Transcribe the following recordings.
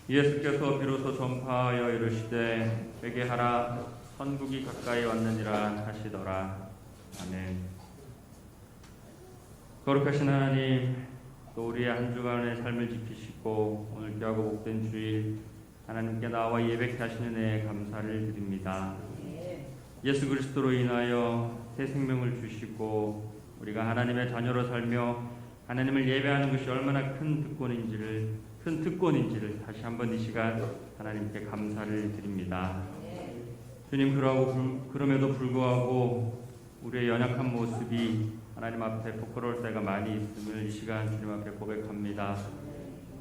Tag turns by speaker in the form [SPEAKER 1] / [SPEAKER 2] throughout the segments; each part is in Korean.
[SPEAKER 1] 예수께서 비로소 전파하여 이르시되 회개하라 선국이 가까이 왔느니라 하시더라. 아멘. 거룩하신 하나님, 또 우리의 한 주간의 삶을 지키시고 오늘 귀하고 복된 주일 하나님께 나와 예배케 하시는 은혜에 감사를 드립니다. 예수 그리스도로 인하여 새 생명을 주시고 우리가 하나님의 자녀로 살며 하나님을 예배하는 것이 얼마나 큰 특권인지를 다시 한번 이 시간 하나님께 감사를 드립니다. 주님, 그럼에도 불구하고 우리의 연약한 모습이 하나님 앞에 부끄러울 때가 많이 있음을 이 시간 주님 앞에 고백합니다.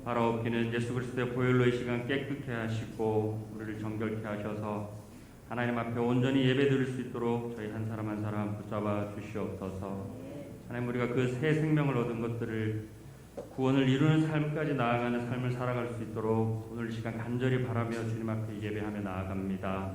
[SPEAKER 1] 바라옵기는 예수 그리스도의 보혈로 이 시간 깨끗게 하시고 우리를 정결케 하셔서 하나님 앞에 온전히 예배드릴 수 있도록 저희 한 사람 한 사람 붙잡아 주시옵소서. 하나님, 우리가 그 새 생명을 얻은 것들을 구원을 이루는 삶까지 나아가는 삶을 살아갈 수 있도록 오늘 이 시간 간절히 바라며 주님 앞에 예배하며 나아갑니다.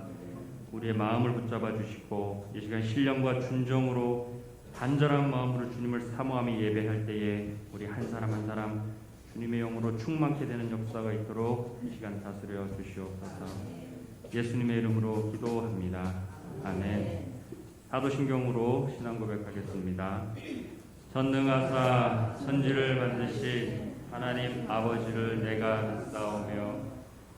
[SPEAKER 1] 우리의 마음을 붙잡아 주시고 이 시간 신령과 순종으로 간절한 마음으로 주님을 사모하며 예배할 때에 우리 한 사람 한 사람 주님의 영으로 충만케 되는 역사가 있도록 이 시간 다스려 주시옵소서. 예수님의 이름으로 기도합니다. 아멘. 사도신경으로 신앙 고백하겠습니다. 전능하사 천지를 만드신 하나님 아버지를 내가 믿사오며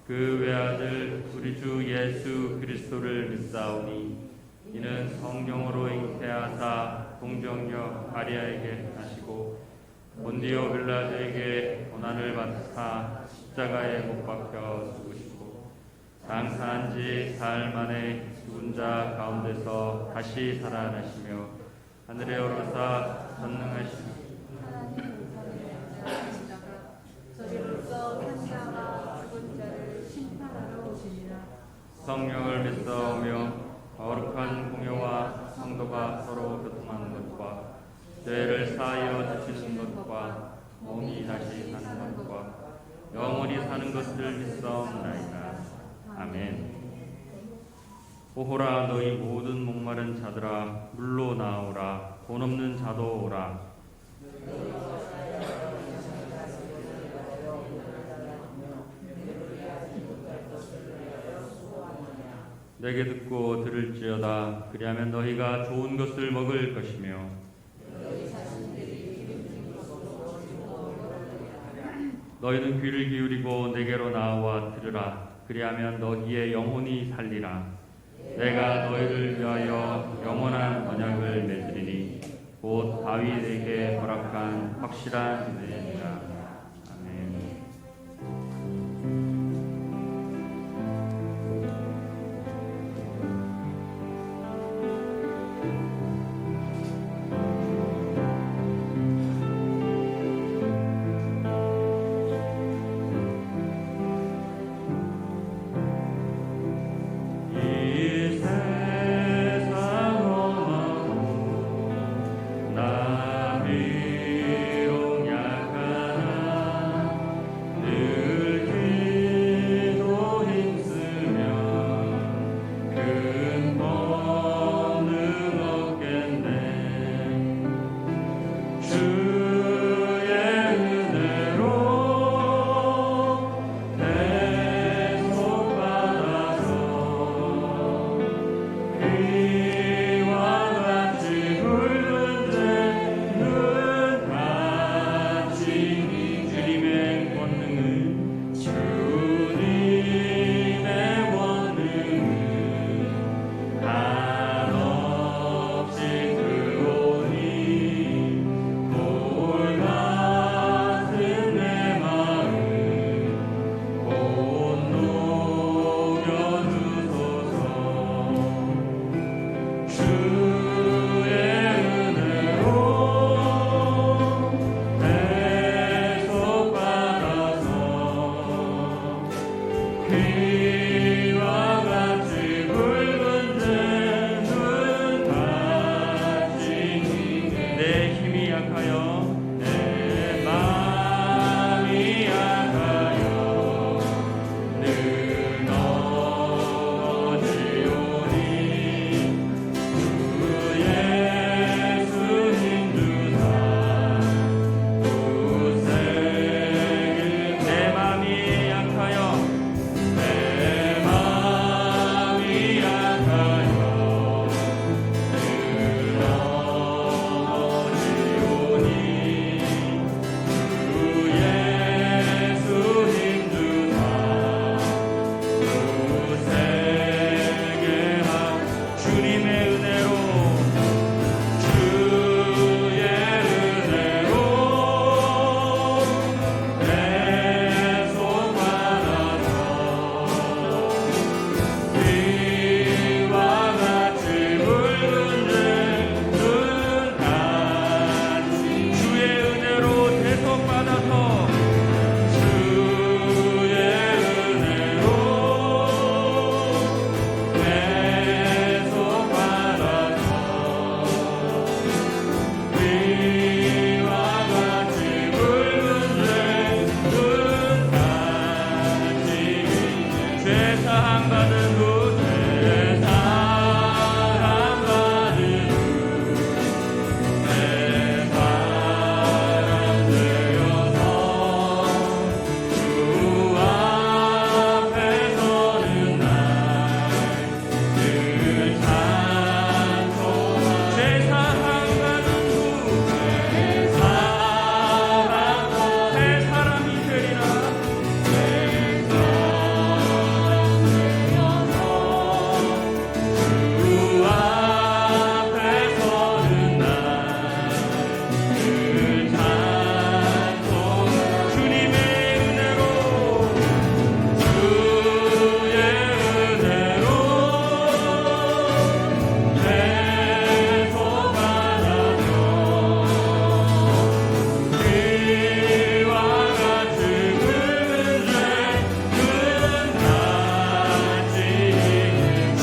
[SPEAKER 1] 그 외아들 우리 주 예수 그리스도를 믿사오니 이는 성령으로 잉태하사 동정녀 마리아에게 하시고 본디오 빌라도에게 고난을 받사 십자가에 못 박혀 죽으시고 장사한 지 사흘 만에 죽은 자 가운데서 다시 살아나시며 하늘에 오르사 전능하신
[SPEAKER 2] 저리로서 산자와 죽은 자를 심판하러 오시리라.
[SPEAKER 1] 성령을 믿사오며 거룩한 공효와 성도가 서로 교통하는 것과 죄를 사하여 주시는 것과 몸이 다시 사는 것과 영원히 사는 것을 믿사옵나이다. 아멘. 오호라 너희 모든 목마른 자들아 물로 나오라 돈 없는 자도 오라. 내게 듣고 들을지어다. 그리하면 너희가 좋은 것을 먹을 것이며 너희는 귀를 기울이고 내게로 나와 들으라. 그리하면 너희의 영혼이 살리라. 내가 너희를 위하여 영원한 언약을 맺으리니 곧 다윗에게 허락한 확실한 은혜니라. 아멘. 내 마음이 약하여 사랑받은 후 내 사랑받은 후 내 사랑 되어서 주 앞에 서는 날 늘 찬송 제 사랑받은 후 내 사람이 되리라 주 앞에 서는 날 늘 찬송 주님의 은혜로 주의 은혜로 계속받아서 그와 같이 굵은 죄는 같이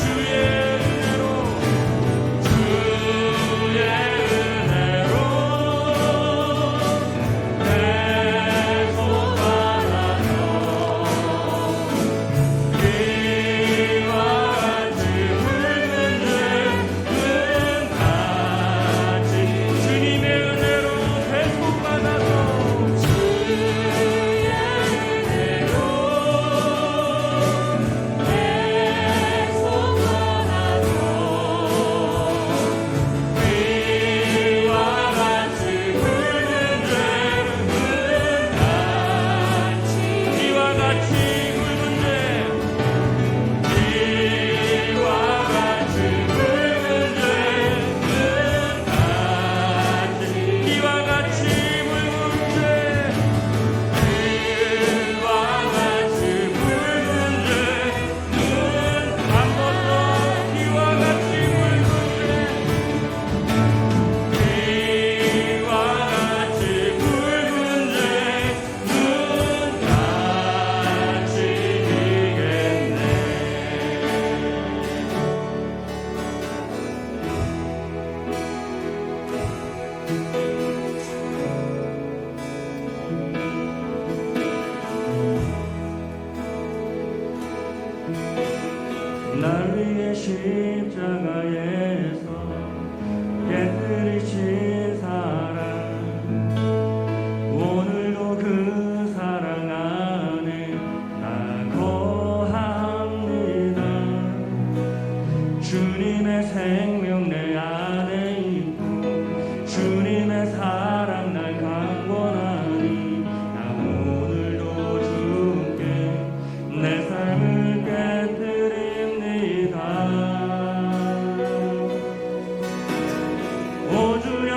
[SPEAKER 1] 주의 은혜로 날 위해 십자가에서 깨뜨리신 사랑 오늘도 그 사랑 안에 나 거합니다. 주님의 생명 내 안에 있고 주님의 사랑 날 강권하니 나 오늘도 주께 내 삶을 깨뜨립니다. 오 주여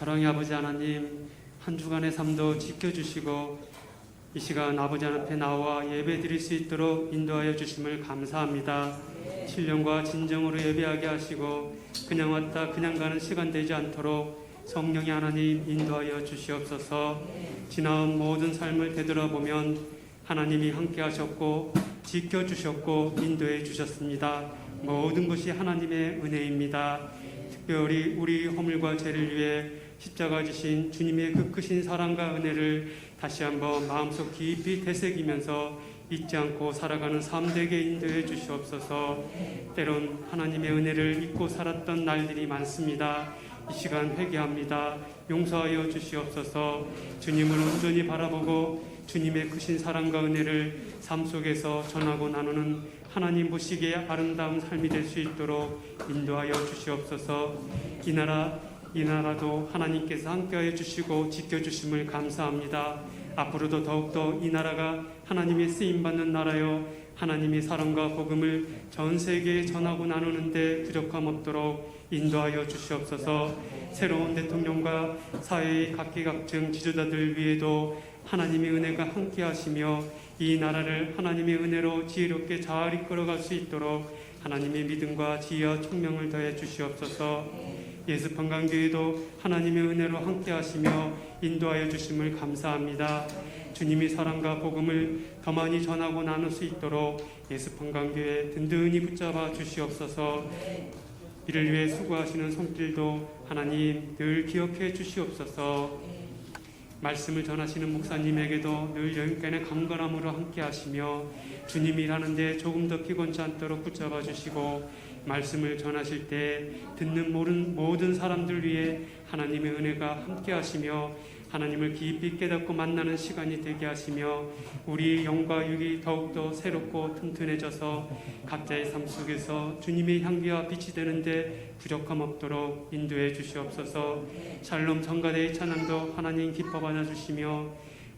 [SPEAKER 3] 사랑의 아버지 하나님, 한 주간의 삶도 지켜주시고 이 시간 아버지 앞에 나와 예배 드릴 수 있도록 인도하여 주심을 감사합니다. 신령과 진정으로 예배하게 하시고 그냥 왔다 그냥 가는 시간 되지 않도록 성령의 하나님 인도하여 주시옵소서. 지나온 모든 삶을 되돌아보면 하나님이 함께 하셨고 지켜주셨고 인도해 주셨습니다. 모든 것이 하나님의 은혜입니다. 특별히 우리 허물과 죄를 위해 십자가 지신 주님의 그 크신 사랑과 은혜를 다시 한번 마음속 깊이 되새기면서 잊지 않고 살아가는 삶 되게 인도해 주시옵소서. 때론 하나님의 은혜를 잊고 살았던 날들이 많습니다. 이 시간 회개합니다. 용서하여 주시옵소서. 주님을 온전히 바라보고 주님의 크신 사랑과 은혜를 삶 속에서 전하고 나누는 하나님 보시기에 아름다운 삶이 될 수 있도록 인도하여 주시옵소서. 이 나라도 하나님께서 함께하여 주시고 지켜주심을 감사합니다. 앞으로도 더욱더 이 나라가 하나님의 쓰임받는 나라요 하나님의 사랑과 복음을 전 세계에 전하고 나누는데 부족함 없도록 인도하여 주시옵소서. 새로운 대통령과 사회의 각계각층 지도자들 위에도 하나님의 은혜가 함께하시며 이 나라를 하나님의 은혜로 지혜롭게 잘 이끌어갈 수 있도록 하나님의 믿음과 지혜와 총명을 더해 주시옵소서. 예수평강교회도 하나님의 은혜로 함께하시며 인도하여 주심을 감사합니다. 주님의 사랑과 복음을 더 많이 전하고 나눌 수 있도록 예수평강교회 든든히 붙잡아 주시옵소서. 이를 위해 수고하시는 손길도 하나님 늘 기억해 주시옵소서. 말씀을 전하시는 목사님에게도 늘 영권의 강건함으로 함께하시며 주님 일하는데 조금 더 피곤치 않도록 붙잡아 주시고 말씀을 전하실 때 듣는 모든 사람들 위해 하나님의 은혜가 함께하시며 하나님을 깊이 깨닫고 만나는 시간이 되게 하시며 우리 영과 육이 더욱더 새롭고 튼튼해져서 각자의 삶 속에서 주님의 향기와 빛이 되는데 부족함 없도록 인도해 주시옵소서. 샬롬 성가대의 찬양도 하나님 기뻐 받아주시며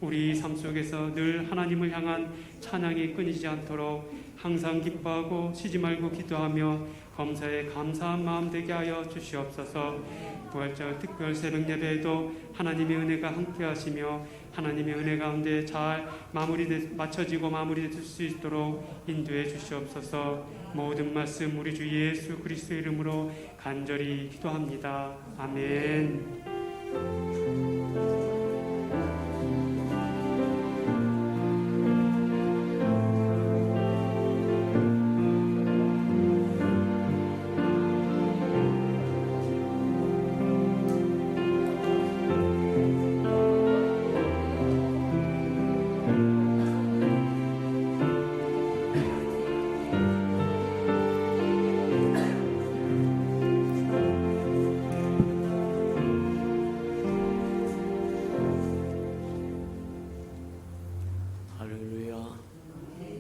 [SPEAKER 3] 우리 삶 속에서 늘 하나님을 향한 찬양이 끊이지 않도록 항상 기뻐하고 쉬지 말고 기도하며 검사에 감사한 마음 되게 하여 주시옵소서. 부활절 특별 새벽 예배에도 하나님의 은혜가 함께하시며 하나님의 은혜 가운데 잘 맞춰지고 마무리될 수 있도록 인도해 주시옵소서. 모든 말씀 우리 주 예수 그리스도의 이름으로 간절히 기도합니다. 아멘.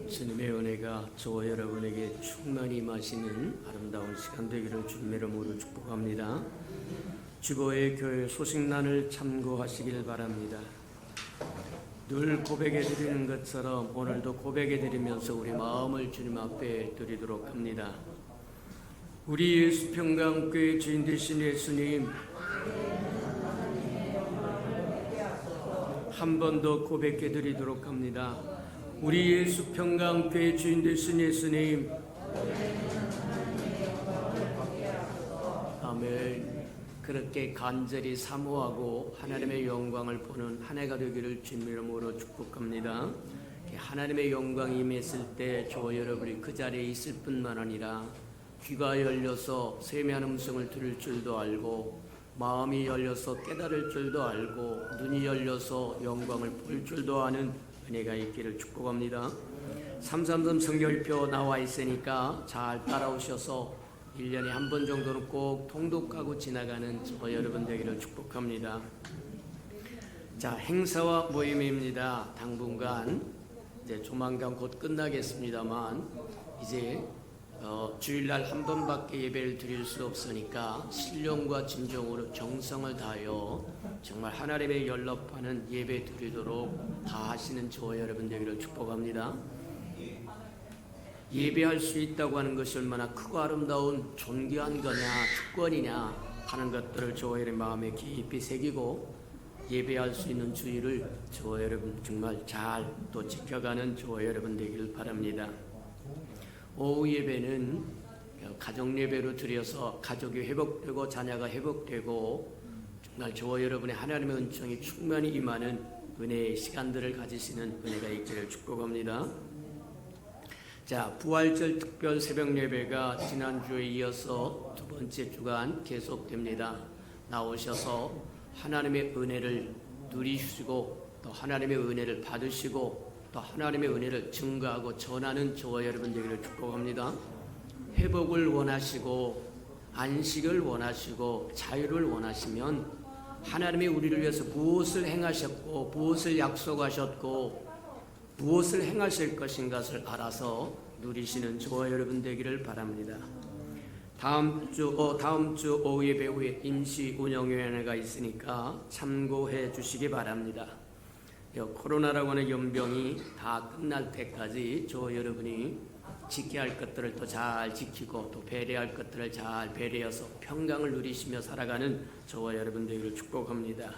[SPEAKER 4] 주님의 은혜가 저와 여러분에게 충만히 임하시는 아름다운 시간 되기를 주님의 이름으로 축복합니다. 주보의 교회 소식란을 참고하시길 바랍니다. 늘 고백해 드리는 것처럼 오늘도 고백해 드리면서 우리 마음을 주님 앞에 드리도록 합니다. 우리 예수평강교회 주인 되신 예수님, 한 번 더 고백해 드리도록 합니다. 우리 예수평강교회 주인 되신 예수님, 아멘. 그렇게 간절히 사모하고 하나님의 영광을 보는 한 해가 되기를 주님 이름으로 축복합니다. 하나님의 영광이 임했을 때 저와 여러분이 그 자리에 있을 뿐만 아니라 귀가 열려서 세미한 음성을 들을 줄도 알고 마음이 열려서 깨달을 줄도 알고 눈이 열려서 영광을 볼 줄도 아는 은혜가 있기를 축복합니다. 333 성결표 나와 있으니까 잘 따라오셔서 1년에 한 번 정도는 꼭 통독하고 지나가는 저 여러분 되기를 축복합니다. 자, 행사와 모임입니다. 당분간 이제 조만간 곧 끝나겠습니다만 이제 주일날 한 번밖에 예배를 드릴 수 없으니까 신령과 진정으로 정성을 다하여 정말 하나님의 연락하는 예배 드리도록 다 하시는 저와 여러분 되기를 축복합니다. 예배할 수 있다고 하는 것이 얼마나 크고 아름다운 존귀한 거냐, 특권이냐, 하는 것들을 저와 여러분 마음에 깊이 새기고 예배할 수 있는 주의를 저와 여러분 정말 잘 또 지켜가는 저와 여러분 되기를 바랍니다. 오후 예배는 가정 예배로 드려서 가족이 회복되고 자녀가 회복되고 정말 저와 여러분의 하나님의 은총이 충만히 임하는 은혜의 시간들을 가지시는 은혜가 있기를 축복합니다. 자, 부활절 특별 새벽 예배가 지난주에 이어서 두 번째 주간 계속됩니다. 나오셔서 하나님의 은혜를 누리시고 또 하나님의 은혜를 받으시고 또 하나님의 은혜를 증거하고 전하는 저와 여러분 되기를 축복합니다. 회복을 원하시고 안식을 원하시고 자유를 원하시면 하나님이 우리를 위해서 무엇을 행하셨고 무엇을 약속하셨고 무엇을 행하실 것인가를 알아서 누리시는 저와 여러분 되기를 바랍니다. 다음 주 오후 예배 후에 임시 운영위원회가 있으니까 참고해 주시기 바랍니다. 코로나라고 하는 연병이 다 끝날 때까지 저와 여러분이 지켜야 할 것들을 또 잘 지키고 또 배려할 것들을 잘 배려해서 평강을 누리시며 살아가는 저와 여러분 되기를 축복합니다.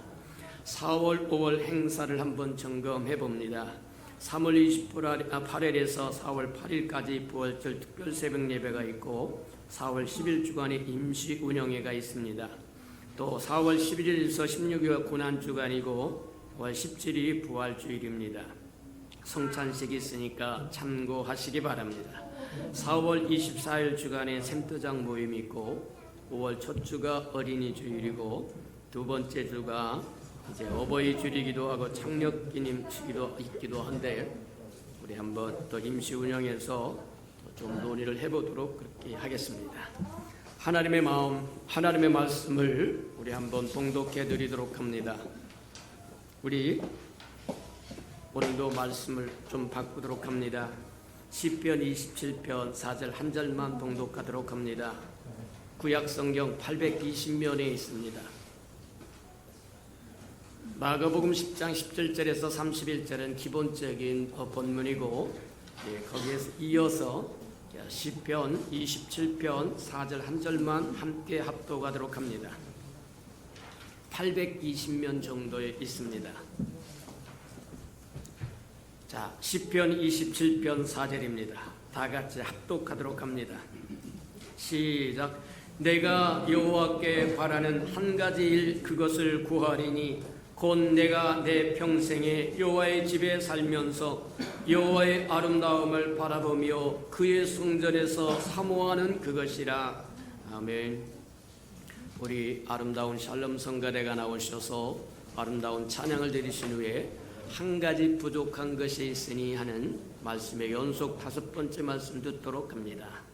[SPEAKER 4] 4월 5월 행사를 한번 점검해 봅니다. 3월 28일에서 4월 8일까지 부활절 특별 새벽 예배가 있고 4월 10일 주간에 임시 운영회가 있습니다. 또 4월 11일에서 16일 고난 주간이고 5월 17일이 부활주일입니다. 성찬식이 있으니까 참고하시기 바랍니다. 4월 24일 주간에 샘터장 모임이 있고 5월 첫 주가 어린이 주일이고 두 번째 주가 이제 어버이 주일이기도 하고 창력기님 주기도 있기도 한데 우리 한번 또 임시 운영해서 좀 논의를 해보도록 그렇게 하겠습니다. 하나님의 마음, 하나님의 말씀을 우리 한번 봉독해 드리도록 합니다. 우리 오늘도 말씀을 좀 바꾸도록 합니다. 시편 27편 4절 한 절만 봉독하도록 합니다. 구약성경 820면에 있습니다. 마가복음 10장 17절에서 31절은 기본적인 본문이고 거기에서 이어서 시편 27편 4절 한 절만 함께 합독하도록 합니다. 820면 정도에 있습니다. 자, 시편 27편 4절입니다. 다 같이 합독하도록 합니다. 시작. 내가 여호와께 바라는 한 가지 일 그것을 구하리니 곧 내가 내 평생에 여호와의 집에 살면서 여호와의 아름다움을 바라보며 그의 성전에서 사모하는 그것이라. 아멘. 우리 아름다운 샬롬 성가대가 나오셔서 아름다운 찬양을 드리신 후에 한 가지 부족한 것이 있으니 하는 말씀의 연속 5번째 말씀 듣도록 합니다.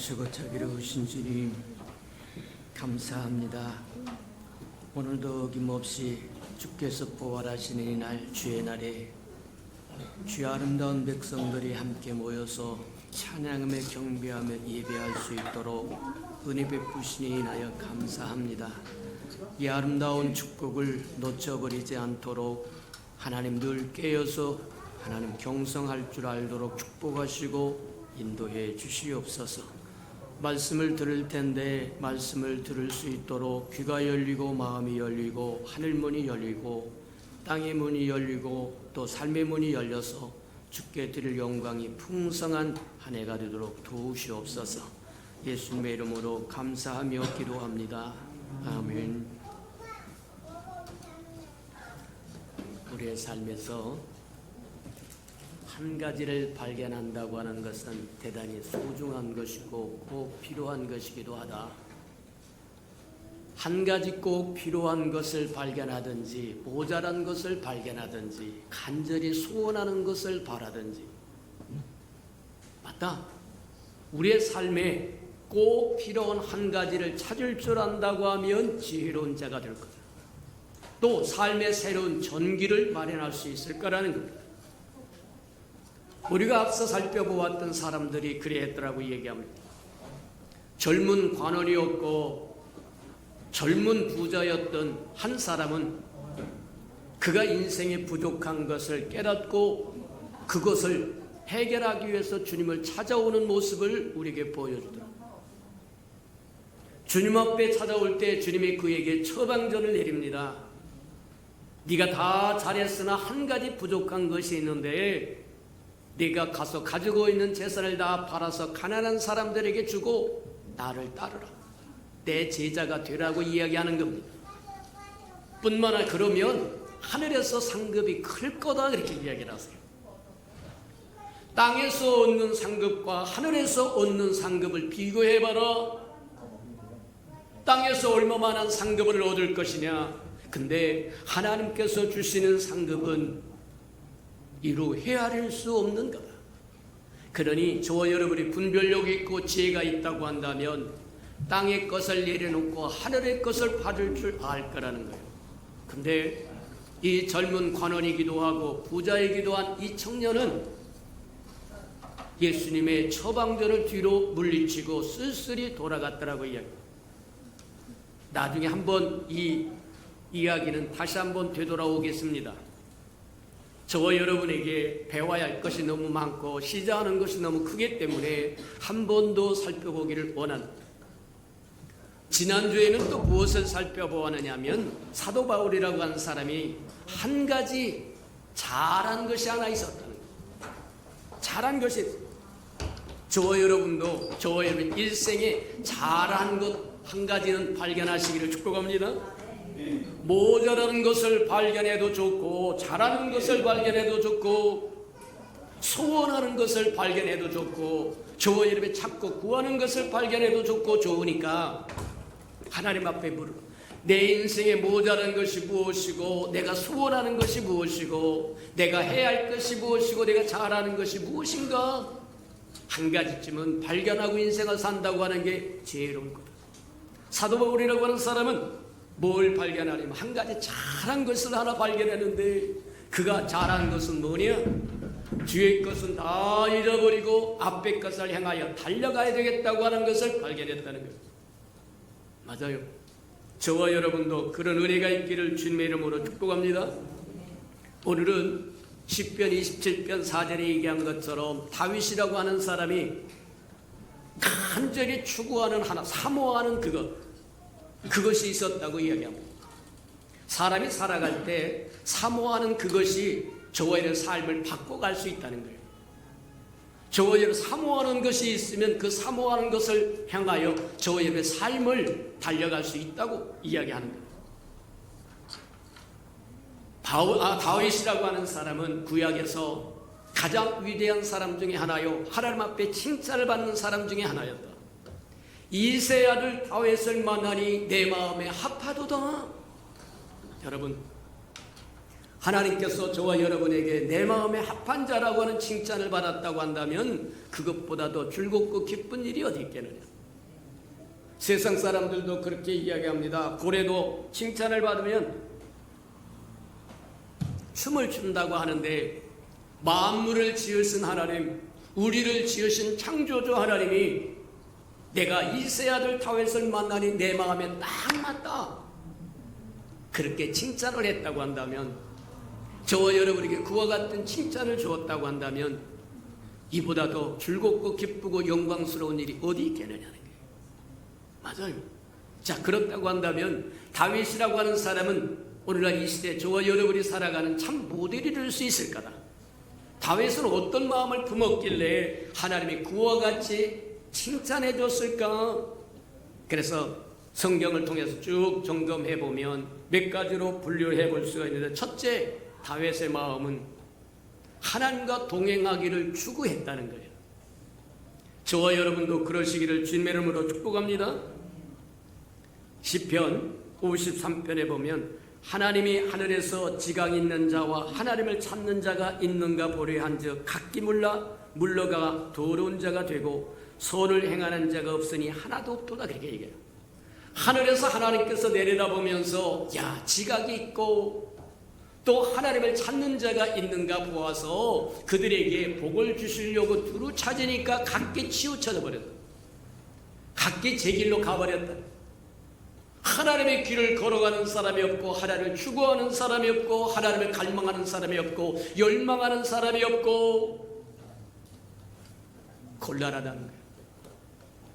[SPEAKER 4] 크시고 자비로우신 주님 감사합니다. 오늘도 어김없이 주께서 부활하시는 이날 주의 날에 주의 아름다운 백성들이 함께 모여서 찬양하며 경배하며 예배할 수 있도록 은혜 베푸시니 인하여 감사합니다. 이 아름다운 축복을 놓쳐버리지 않도록 하나님 늘 깨어서 하나님 경성할 줄 알도록 축복하시고 인도해 주시옵소서. 말씀을 들을 텐데 말씀을 들을 수 있도록 귀가 열리고 마음이 열리고 하늘 문이 열리고 땅의 문이 열리고 또 삶의 문이 열려서 주께 드릴 영광이 풍성한 한 해가 되도록 도우시옵소서. 예수님의 이름으로 감사하며 기도합니다. 아멘. 우리의 삶에서 한 가지를 발견한다고 하는 것은 대단히 소중한 것이고 꼭 필요한 것이기도 하다. 한 가지 꼭 필요한 것을 발견하든지 모자란 것을 발견하든지 간절히 소원하는 것을 바라든지 맞다. 우리의 삶에 꼭 필요한 한 가지를 찾을 줄 안다고 하면 지혜로운 자가 될 거다. 또 삶의 새로운 전기를 마련할 수 있을 거라는 겁니다. 우리가 앞서 살펴보았던 사람들이 그래했더라고 얘기합니다. 젊은 관원이었고 젊은 부자였던 한 사람은 그가 인생에 부족한 것을 깨닫고 그것을 해결하기 위해서 주님을 찾아오는 모습을 우리에게 보여주더라고요. 주님 앞에 찾아올 때 주님이 그에게 처방전을 내립니다. 네가 다 잘했으나 한 가지 부족한 것이 있는데 네가 가서 가지고 있는 재산을 다 팔아서 가난한 사람들에게 주고 나를 따르라. 내 제자가 되라고 이야기하는 겁니다. 뿐만 아니라 그러면 하늘에서 상급이 클 거다 그렇게 이야기를 하세요. 땅에서 얻는 상급과 하늘에서 얻는 상급을 비교해봐라. 땅에서 얼마만한 상급을 얻을 것이냐. 근데 하나님께서 주시는 상급은 이루 헤아릴 수 없는 거다. 그러니 저와 여러분이 분별력이 있고 지혜가 있다고 한다면 땅의 것을 내려놓고 하늘의 것을 받을 줄 알 거라는 거예요. 근데 이 젊은 관원이기도 하고 부자이기도 한 이 청년은 예수님의 처방전을 뒤로 물리치고 쓸쓸히 돌아갔더라고 이야기합니다. 나중에 한번 이 이야기는 다시 한번 되돌아오겠습니다. 저와 여러분에게 배워야 할 것이 너무 많고 시작하는 것이 너무 크기 때문에 한 번 더 살펴보기를 원합니다. 지난주에는 또 무엇을 살펴보았느냐 하면 사도 바울이라고 하는 사람이 한 가지 잘한 것이 하나 있었다는 거예요. 잘한 것이 있어요. 저와 여러분도 저와 여러분 일생에 잘한 것 한 가지는 발견하시기를 축복합니다. 모자라는 것을 발견해도 좋고 잘하는 것을 발견해도 좋고 소원하는 것을 발견해도 좋고 저와 여러분이 찾고 구하는 것을 발견해도 좋고 좋으니까 하나님 앞에 물어. 내 인생에 모자란 것이 무엇이고 내가 소원하는 것이 무엇이고 내가 해야 할 것이 무엇이고 내가 잘하는 것이 무엇인가 한 가지쯤은 발견하고 인생을 산다고 하는 게 지혜로운 거다. 사도 바울이라고 하는 사람은 뭘 발견하냐면 한 가지 잘한 것을 하나 발견했는데 그가 잘한 것은 뭐냐? 뒤의 것은 다 잃어버리고 앞의 것을 향하여 달려가야 되겠다고 하는 것을 발견했다는 거예요. 맞아요. 저와 여러분도 그런 은혜가 있기를 주님의 이름으로 축복합니다. 오늘은 시편 27편 4절에 얘기한 것처럼 다윗이라고 하는 사람이 간절히 추구하는 하나, 사모하는 그것이 있었다고 이야기합니다. 사람이 살아갈 때 사모하는 그것이 저와 여러분의 삶을 바꿔갈 수 있다는 거예요. 저와 여러분 사모하는 것이 있으면 그 사모하는 것을 향하여 저와 여러분의 삶을 달려갈 수 있다고 이야기하는 거예요. 다윗이라고 하는 사람은 구약에서 가장 위대한 사람 중에 하나요. 하나님 앞에 칭찬을 받는 사람 중에 하나였다. 이세 아들 다윗을 만나니 내 마음에 합하도다. 여러분 하나님께서 저와 여러분에게 내 마음에 합한 자라고 하는 칭찬을 받았다고 한다면 그것보다 더 즐겁고 기쁜 일이 어디 있겠느냐. 세상 사람들도 그렇게 이야기합니다. 고래도 칭찬을 받으면 춤을 춘다고 하는데, 만물을 지으신 하나님, 우리를 지으신 창조주 하나님이 내가 이세 아들 다윗을 만나니 내 마음에 딱 맞다, 그렇게 칭찬을 했다고 한다면, 저와 여러분에게 그와 같은 칭찬을 주었다고 한다면 이보다 더 즐겁고 기쁘고 영광스러운 일이 어디 있겠느냐는 거예요. 맞아요. 자, 그렇다고 한다면 다윗이라고 하는 사람은 오늘날 이 시대 저와 여러분이 살아가는 참 모델이 될 수 있을 거다. 다윗은 어떤 마음을 품었길래 하나님이 그와 같이 칭찬해 줬을까? 그래서 성경을 통해서 쭉 점검해 보면 몇 가지로 분류해 볼 수가 있는데, 첫째, 다윗의 마음은 하나님과 동행하기를 추구했다는 거예요. 저와 여러분도 그러시기를 주님의 이름으로 축복합니다. 시편 53편에 보면 하나님이 하늘에서 지강 있는 자와 하나님을 찾는 자가 있는가 보려 한즉 각기 물러가 더러운 자가 되고 선을 행하는 자가 없으니 하나도 없도다, 그렇게 얘기해요. 하늘에서 하나님께서 내려다보면서 야, 지각이 있고 또 하나님을 찾는 자가 있는가 보아서 그들에게 복을 주시려고 두루 찾으니까 각기 치우쳐져 버렸다. 각기 제 길로 가버렸다. 하나님의 길을 걸어가는 사람이 없고, 하나님을 추구하는 사람이 없고, 하나님을 갈망하는 사람이 없고, 열망하는 사람이 없고, 곤란하다는 거예요.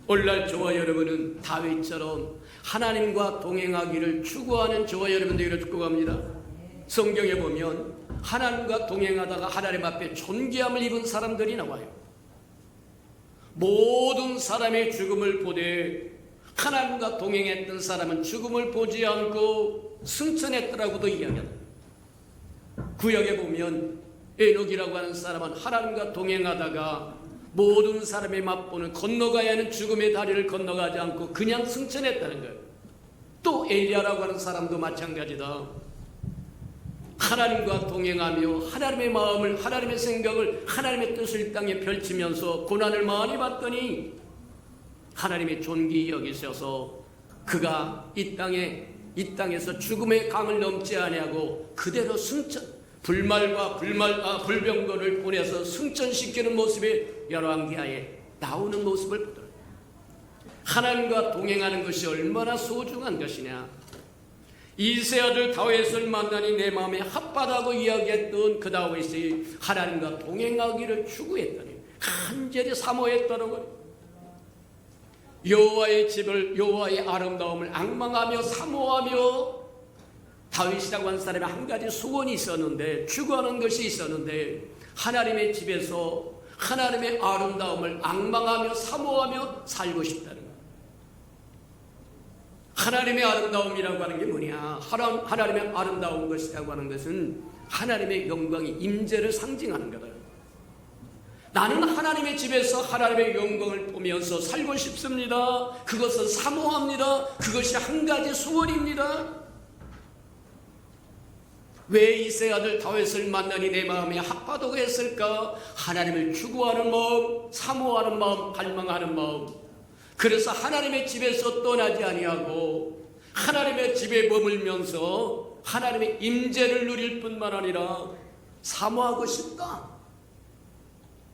[SPEAKER 4] 오늘날 저와 여러분은 다윗처럼 하나님과 동행하기를 추구하는 저와 여러분들을 축복합니다. 성경에 보면 하나님과 동행하다가 하나님 앞에 존귀함을 입은 사람들이 나와요. 모든 사람의 죽음을 보되 하나님과 동행했던 사람은 죽음을 보지 않고 승천했더라고도 이야기합니다. 구약에 보면 에녹이라고 하는 사람은 하나님과 동행하다가 모든 사람이 맛보는 건너가야 하는 죽음의 다리를 건너가지 않고 그냥 승천했다는 거예요. 또 엘리야라고 하는 사람도 마찬가지다. 하나님과 동행하며 하나님의 마음을, 하나님의 생각을, 하나님의 뜻을 땅에 펼치면서 고난을 많이 받더니 하나님의 존귀 여기셔서 그가 이 땅에서 죽음의 강을 넘지 아니하고 그대로 승천, 불병거를 보내서 승천시키는 모습이 열왕기하에 나오는 모습을 보더라. 하나님과 동행하는 것이 얼마나 소중한 것이냐. 이세 아들 다윗을 만나니 내 마음에 핫바다고 이야기했던 그 다윗이 하나님과 동행하기를 추구했더니 간절히 사모했더라고요. 여호와의 집을, 여호와의 아름다움을 앙망하며 사모하며, 다윗이라고 하는 사람이 한 가지 소원이 있었는데, 추구하는 것이 있었는데, 하나님의 집에서 하나님의 아름다움을 앙망하며 사모하며 살고 싶다는 거예요. 하나님의 아름다움이라고 하는 게 뭐냐? 하나님의 아름다운 것이라고 하는 것은 하나님의 영광이 임재를 상징하는 거다. 나는 하나님의 집에서 하나님의 영광을 보면서 살고 싶습니다. 그것을 사모합니다. 그것이 한 가지 소원입니다. 왜 이세 아들 다윗을 만나니 내 마음에 핫바다가 했을까? 하나님을 추구하는 마음, 사모하는 마음, 갈망하는 마음. 그래서 하나님의 집에서 떠나지 아니하고 하나님의 집에 머물면서 하나님의 임재를 누릴 뿐만 아니라 사모하고 싶다.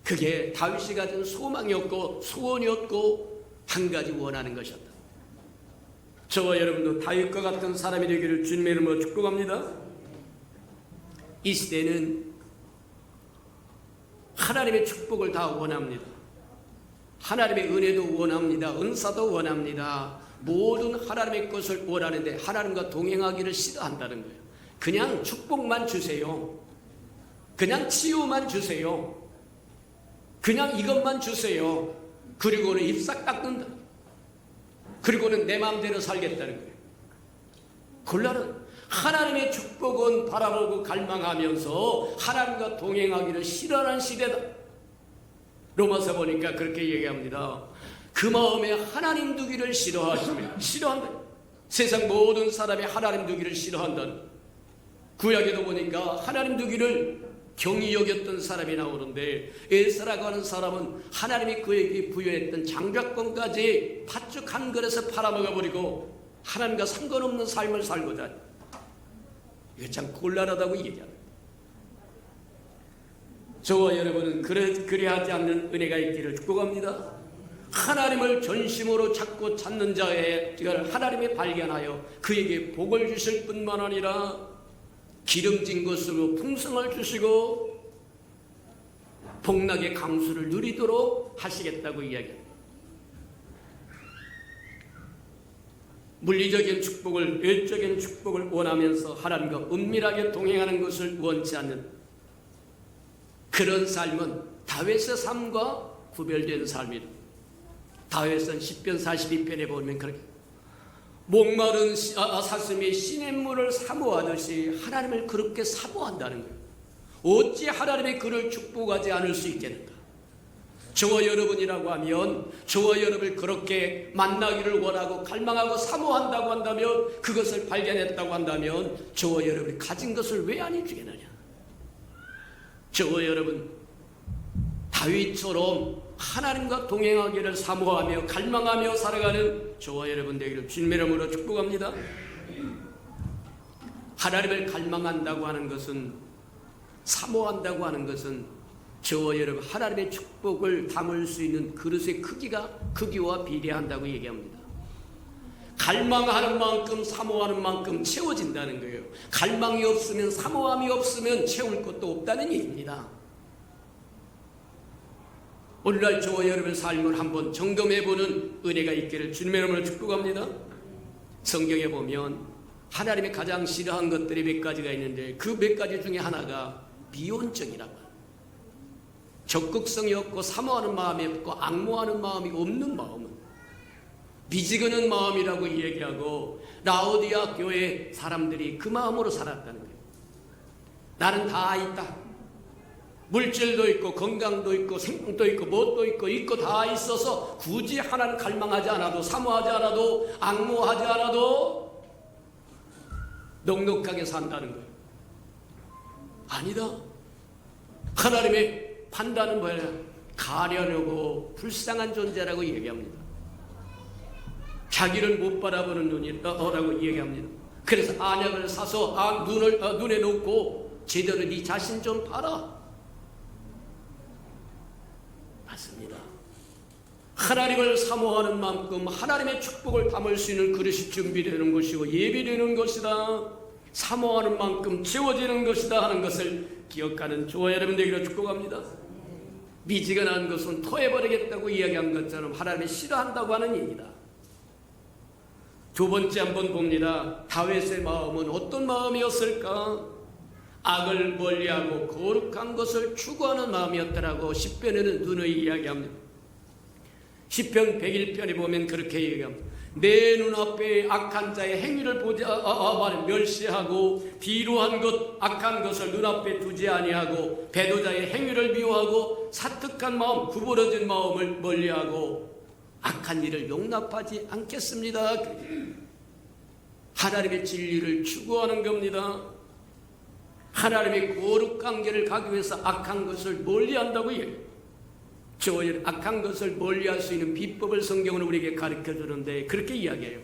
[SPEAKER 4] 그게 다윗이 가진 소망이었고 소원이었고 한 가지 원하는 것이었다. 저와 여러분도 다윗과 같은 사람이 되기를 주님의 이름으로 축복합니다. 이 시대는 하나님의 축복을 다 원합니다. 하나님의 은혜도 원합니다. 은사도 원합니다. 모든 하나님의 것을 원하는데 하나님과 동행하기를 싫어한다는 거예요. 그냥 축복만 주세요. 그냥 치유만 주세요. 그냥 이것만 주세요. 그리고는 입싹 닦는다. 그리고는 내 마음대로 살겠다는 거예요. 곤란은 하나님의 축복은 바라보고 갈망하면서 하나님과 동행하기를 싫어하는 시대다. 로마서 보니까 그렇게 얘기합니다. 그 마음에 하나님 두기를 싫어한다. 세상 모든 사람이 하나님 두기를 싫어한다는. 구약에도 보니까 하나님 두기를 경히 여겼던 사람이 나오는데 에스라고 하는 사람은 하나님이 그에게 부여했던 장자권까지 팥죽 한 그릇에 팔아먹어버리고 하나님과 상관없는 삶을 살고자. 이게 참 곤란하다고 얘기합니다. 저와 여러분은 그리하지 않는 은혜가 있기를 축복합니다. 하나님을 전심으로 찾고 찾는 자의 하나님이 발견하여 그에게 복을 주실 뿐만 아니라 기름진 것으로 풍성을 주시고 복락의 강수를 누리도록 하시겠다고 이야기합니다. 물리적인 축복을, 외적인 축복을 원하면서 하나님과 은밀하게 동행하는 것을 원치 않는 그런 삶은 다윗의 삶과 구별된 삶이다. 다윗은 시편 42편에 보면 그렇게 목마른 사슴이 시냇물을 사모하듯이 하나님을 그렇게 사모한다는 거예요. 어찌 하나님의 그를 축복하지 않을 수 있겠는가? 저와 여러분이라고 하면 저와 여러분을 그렇게 만나기를 원하고 갈망하고 사모한다고 한다면, 그것을 발견했다고 한다면 저와 여러분이 가진 것을 왜 안 해주겠느냐? 저와 여러분 다윗처럼 하나님과 동행하기를 사모하며 갈망하며 살아가는 저와 여러분 되기를 주님의 이름으로 축복합니다. 하나님을 갈망한다고 하는 것은, 사모한다고 하는 것은 저와 여러분 하나님의 축복을 담을 수 있는 그릇의 크기와 비례한다고 얘기합니다. 갈망하는 만큼 사모하는 만큼 채워진다는 거예요. 갈망이 없으면, 사모함이 없으면 채울 것도 없다는 얘기입니다. 오늘날 저와 여러분의 삶을 한번 점검해보는 은혜가 있기를 주님의 이름으로 축복합니다. 성경에 보면 하나님이 가장 싫어하는 것들이 몇 가지가 있는데 그 몇 가지 중에 하나가 비혼적이라고 합니다. 적극성이 없고 사모하는 마음이 없고 앙모하는 마음이 없는 마음은 미지근한 마음이라고 얘기하고, 라오디아 교회 사람들이 그 마음으로 살았다는 거예요. 나는 다 있다. 물질도 있고 건강도 있고 생명도 있고 뭣도 있고 다 있어서 굳이 하나님 갈망하지 않아도, 사모하지 않아도, 앙모하지 않아도 넉넉하게 산다는 거예요. 아니다. 하나님의 판단은 뭐예요? 가련하고 불쌍한 존재라고 얘기합니다. 자기를 못 바라보는 눈이라고 얘기합니다. 그래서 안약을 사서 눈에 놓고 제대로 네 자신 좀 봐라. 맞습니다. 하나님을 사모하는 만큼 하나님의 축복을 담을 수 있는 그릇이 준비되는 것이고 예비되는 것이다. 사모하는 만큼 채워지는 것이다 하는 것을 기억하는 저와 여러분 되기를 축복합니다. 미지근한 것은 토해버리겠다고 이야기한 것처럼 하나님이 싫어한다고 하는 얘기다. 두 번째 한번 봅니다. 다윗의 마음은 어떤 마음이었을까? 악을 멀리하고 거룩한 것을 추구하는 마음이었더라고 시편에는 누누이 이야기합니다. 시편 101편에 보면 그렇게 얘기합니다. 내 눈앞에 악한 자의 행위를 멸시하고 비루한 것, 악한 것을 눈앞에 두지 아니하고 배도자의 행위를 미워하고 사특한 마음, 구부러진 마음을 멀리하고 악한 일을 용납하지 않겠습니다. 하나님의 진리를 추구하는 겁니다. 하나님의 거룩한 길을 가기 위해서 악한 것을 멀리한다고 얘기해요. 저희는 악한 것을 멀리할 수 있는 비법을 성경은 우리에게 가르쳐주는데 그렇게 이야기해요.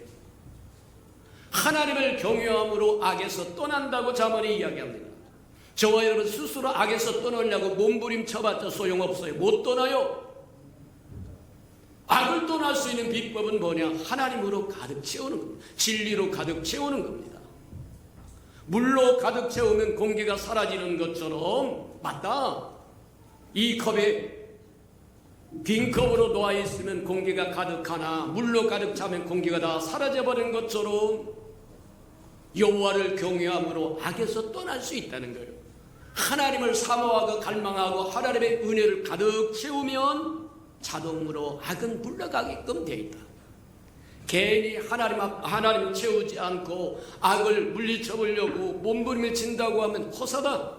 [SPEAKER 4] 하나님을 경외함으로 악에서 떠난다고 잠언이 이야기합니다. 저와 여러분 스스로 악에서 떠나려고 몸부림쳐봤자 소용없어요. 못 떠나요. 악을 떠날 수 있는 비법은 뭐냐? 하나님으로 가득 채우는 겁니다. 진리로 가득 채우는 겁니다. 물로 가득 채우면 공기가 사라지는 것처럼, 맞다. 이 컵에 빈 컵으로 놓아 있으면 공기가 가득하나 물로 가득 차면 공기가 다 사라져버리는 것처럼 여호와를 경외함으로 악에서 떠날 수 있다는 거예요. 하나님을 사모하고 갈망하고 하나님의 은혜를 가득 채우면 자동으로 악은 물러가게끔 되어 있다. 괜히 하나님 채우지 않고 악을 물리쳐보려고 몸부림을 친다고 하면 허사다.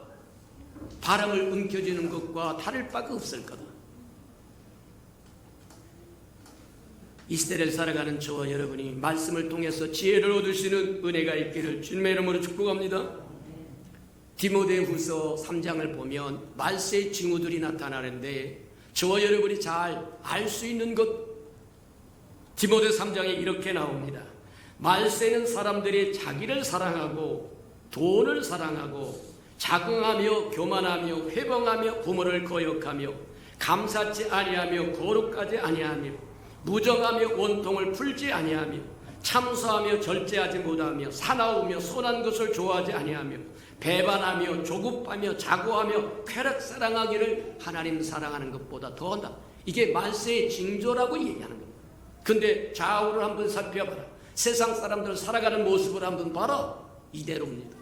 [SPEAKER 4] 바람을 움켜쥐는 것과 다를 바가 없을 거다. 이 시대를 살아가는 저와 여러분이 말씀을 통해서 지혜를 얻으시는 은혜가 있기를 주님의 이름으로 축복합니다. 디모데후서 3장을 보면 말세의 징후들이 나타나는데 저와 여러분이 잘 알 수 있는 것, 디모데 3장에 이렇게 나옵니다. 말세는 사람들이 자기를 사랑하고 돈을 사랑하고 자긍하며 교만하며 회방하며 부모를 거역하며 감사치 아니하며 거룩하지 아니하며 무정하며 원통을 풀지 아니하며 참소하며 절제하지 못하며 사나우며 선한 것을 좋아하지 아니하며 배반하며 조급하며 자고하며 쾌락 사랑하기를 하나님 사랑하는 것보다 더한다. 이게 말세의 징조라고 얘기하는 겁니다. 근데 좌우를 한번 살펴봐라. 세상 사람들 살아가는 모습을 한번 봐라. 이대로입니다.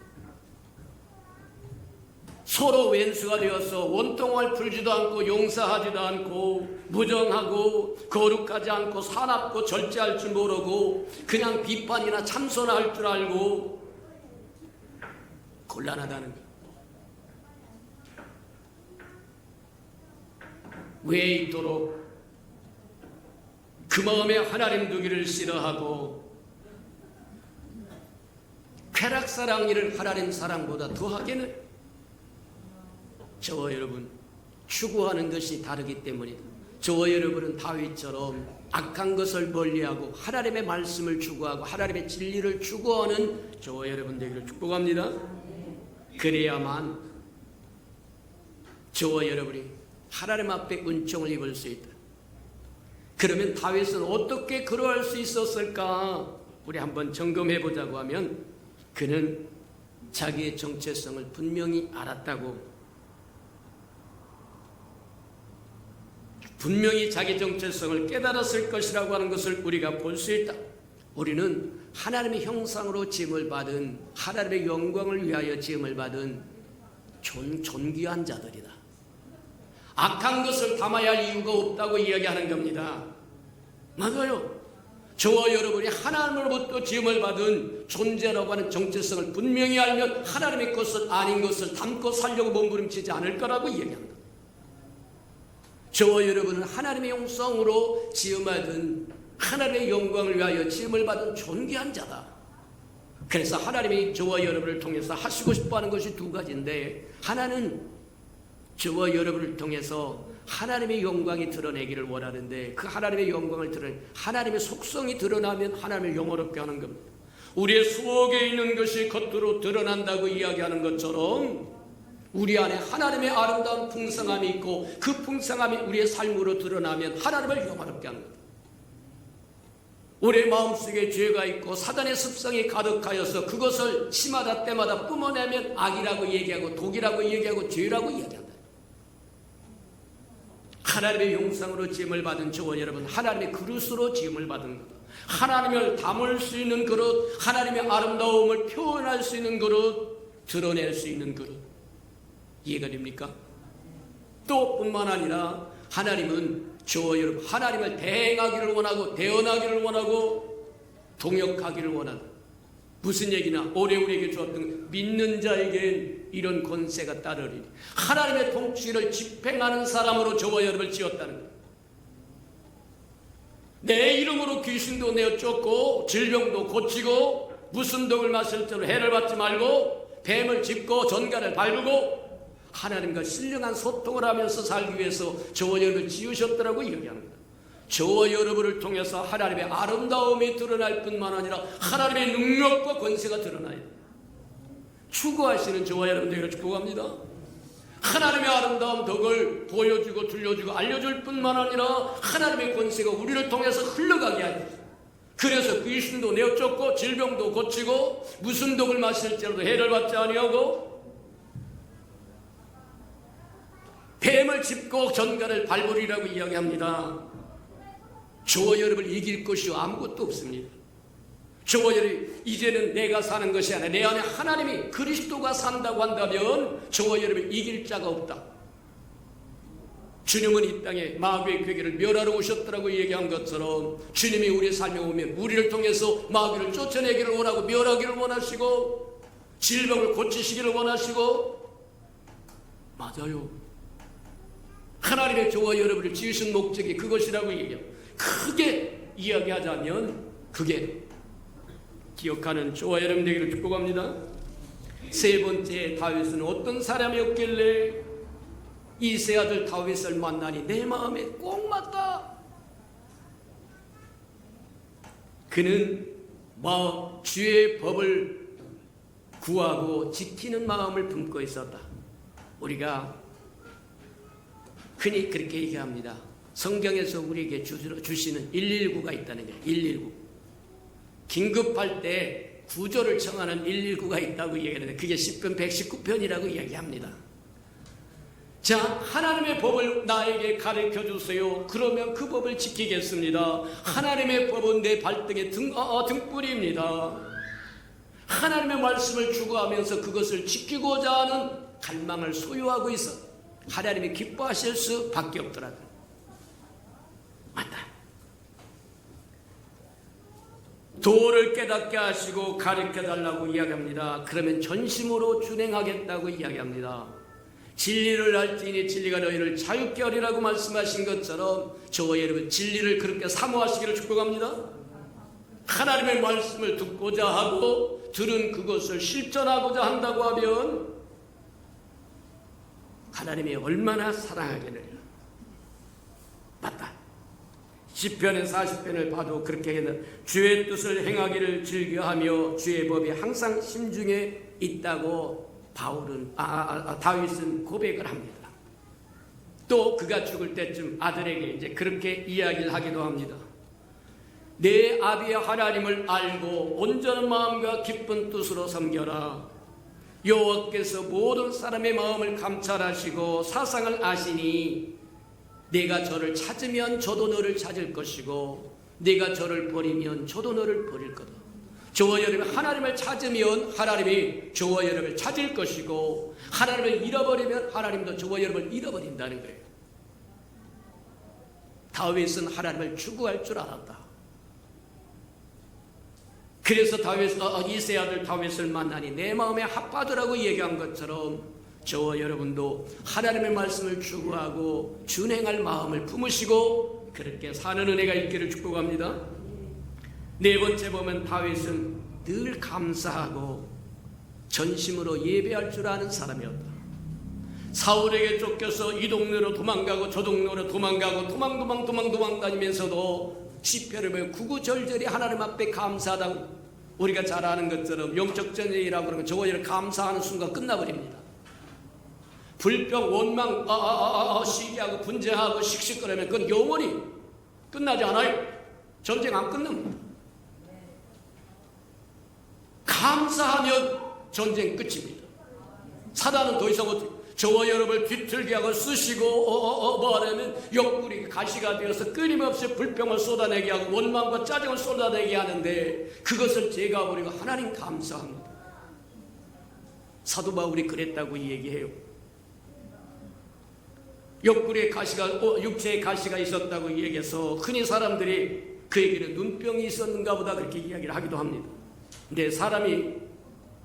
[SPEAKER 4] 서로 왼수가 되어서 원통을 풀지도 않고 용서하지도 않고 무정하고 거룩하지 않고 사납고 절제할 줄 모르고 그냥 비판이나 참소나 할 줄 알고 곤란하다는 것. 왜 이토록 그 마음에 하나님 두기를 싫어하고 쾌락사랑 일을 하나님 사랑보다 더하게는 저와 여러분 추구하는 것이 다르기 때문이다. 저와 여러분은 다윗처럼 악한 것을 멀리하고 하나님의 말씀을 추구하고 하나님의 진리를 추구하는 저와 여러분 되기를 축복합니다. 그래야만 저와 여러분이 하나님 앞에 은총을 입을 수 있다. 그러면 다윗은 어떻게 그러할 수 있었을까? 우리 한번 점검해 보자고 하면 그는 자기의 정체성을 분명히 알았다고, 분명히 자기 정체성을 깨달았을 것이라고 하는 것을 우리가 볼 수 있다. 우리는 하나님의 형상으로 지음을 받은, 하나님의 영광을 위하여 지음을 받은 존귀한 자들이다. 악한 것을 담아야 할 이유가 없다고 이야기하는 겁니다. 맞아요. 저와 여러분이 하나님으로부터 지음을 받은 존재라고 하는 정체성을 분명히 알면 하나님의 것을 아닌 것을 담고 살려고 몸부림치지 않을 거라고 이야기합니다. 저와 여러분은 하나님의 형상으로 지음받은, 하나님의 영광을 위하여 지음을 받은 존귀한 자다. 그래서 하나님이 저와 여러분을 통해서 하시고 싶어하는 것이 두 가지인데, 하나는 저와 여러분을 통해서 하나님의 영광이 드러내기를 원하는데, 그 하나님의 영광을 드러내, 하나님의 속성이 드러나면 하나님을 영어롭게 하는 겁니다. 우리의 속에 있는 것이 겉으로 드러난다고 이야기하는 것처럼 우리 안에 하나님의 아름다운 풍성함이 있고 그 풍성함이 우리의 삶으로 드러나면 하나님을 영화롭게 하는 겁니다. 우리의 마음속에 죄가 있고 사단의 습성이 가득하여서 그것을 시마다 때마다 뿜어내면 악이라고 얘기하고 독이라고 얘기하고 죄라고 이야기한다. 하나님의 형상으로 지음을 받은 저와 여러분, 하나님의 그릇으로 지음을 받은 것, 하나님을 담을 수 있는 그릇, 하나님의 아름다움을 표현할 수 있는 그릇, 드러낼 수 있는 그릇. 이해가 됩니까? 또 뿐만 아니라 하나님은 저와 여러분, 하나님을 대행하기를 원하고 대언하기를 원하고 동역하기를 원한다. 무슨 얘기나? 오래 우리에게 주었던 믿는 자에겐 이런 권세가 따르리니 하나님의 통치를 집행하는 사람으로 저와 여러분을 지었다는 거예요. 내 이름으로 귀신도 내어 쫓고 질병도 고치고 무슨 독을 마실 때로 해를 받지 말고 뱀을 짚고 전갈을 밟고 하나님과 신령한 소통을 하면서 살기 위해서 저와 여러분을 지으셨더라고 이야기하는 거예요. 저와 여러분을 통해서 하나님의 아름다움이 드러날 뿐만 아니라 하나님의 능력과 권세가 드러나요. 추구하시는 저와 여러분들을 축복합니다. 하나님의 아름다운 덕을 보여주고 들려주고 알려줄 뿐만 아니라 하나님의 권세가 우리를 통해서 흘러가게 하여, 그래서 귀신도 내어쫓고 질병도 고치고 무슨 독을 마실지라도 해를 받지 아니하고 뱀을 짚고 전갈을 밟으리라고 이야기합니다. 저와 여러분을 이길 것이 아무것도 없습니다. 저와 여러분, 이제는 내가 사는 것이 아니라 내 안에 하나님이 그리스도가 산다고 한다면 저와 여러분을 이길 자가 없다. 주님은 이 땅에 마귀의 괴계를 멸하러 오셨더라고 얘기한 것처럼 주님이 우리의 삶에 오면 우리를 통해서 마귀를 쫓아내기를 원하고 멸하기를 원하시고 질병을 고치시기를 원하시고, 맞아요. 하나님의 저와 여러분을 지으신 목적이 그것이라고 얘기해요. 크게 이야기하자면 그게 기억하는 저와 여러분 되기를 축복합니다. 세 번째, 다윗은 어떤 사람이었길래 이세 아들 다윗을 만나니 내 마음에 꼭 맞다. 그는 주의 법을 구하고 지키는 마음을 품고 있었다. 우리가 흔히 그렇게 얘기합니다. 성경에서 우리에게 주시는 119가 있다는 거예요. 119. 긴급할 때 구조를 청하는 119가 있다고 얘기하는데 그게 10편 119편이라고 이야기합니다. 자, 하나님의 법을 나에게 가르쳐 주세요. 그러면 그 법을 지키겠습니다. 하나님의 법은 내 발등의 등불입니다. 하나님의 말씀을 추구하면서 그것을 지키고자 하는 갈망을 소유하고 있어 하나님이 기뻐하실 수밖에 없더라고요. 맞다. 도를 깨닫게 하시고 가르쳐달라고 이야기합니다. 그러면 전심으로 준행하겠다고 이야기합니다. 진리를 알지니 진리가 너희를 자유케 하리라고 말씀하신 것처럼 저와 여러분 진리를 그렇게 사모하시기를 축복합니다. 하나님의 말씀을 듣고자 하고 들은 그것을 실천하고자 한다고 하면 하나님이 얼마나 사랑하기를. 맞다. 시편의 40편을 봐도 그렇게 했는 주의 뜻을 행하기를 즐겨하며 주의 법이 항상 심중에 있다고 다윗은 고백을 합니다. 또 그가 죽을 때쯤 아들에게 이제 그렇게 이야기를 하기도 합니다. 내 아비의 하나님을 알고 온전한 마음과 기쁜 뜻으로 섬겨라. 여호와께서 모든 사람의 마음을 감찰하시고 사상을 아시니 내가 저를 찾으면 저도 너를 찾을 것이고 내가 저를 버리면 저도 너를 버릴 거다. 저와 여러분 하나님을 찾으면 하나님이 저와 여러분을 찾을 것이고 하나님을 잃어버리면 하나님도 저와 여러분을 잃어버린다는 거예요. 다윗은 하나님을 추구할 줄 알았다. 그래서 이세 아들 다윗을 만나니 내 마음에 합하더라고 얘기한 것처럼 저와 여러분도 하나님의 말씀을 추구하고 준행할 마음을 품으시고 그렇게 사는 은혜가 있기를 축복합니다. 네 번째 보면 다윗은 늘 감사하고 전심으로 예배할 줄 아는 사람이었다. 사울에게 쫓겨서 이 동네로 도망가고 저 동네로 도망가고 도망 다니면서도 시편을 보면 구구절절히 하나님 앞에 감사하다. 우리가 잘 아는 것처럼 영적 전쟁이라고 그러면 저거 이렇게 감사하는 순간 끝나버립니다. 불평, 원망, 시기하고 분쟁하고 씩씩거리면 그건 영원히 끝나지 않아요. 전쟁 안 끝납니다. 감사하면 전쟁 끝입니다. 사단은 더 이상 어떻게 저와 여러분을 뒤틀게 하고 쑤시고 말하면 옆구리 가시가 되어서 끊임없이 불평을 쏟아내게 하고 원망과 짜증을 쏟아내게 하는데 그것을 제가 버리고 하나님 감사합니다. 사도 바울이 그랬다고 얘기해요. 옆구리에 가시가 육체에 가시가 있었다고 얘기해서 흔히 사람들이 그에게는 눈병이 있었는가 보다 그렇게 이야기를 하기도 합니다. 근데 사람이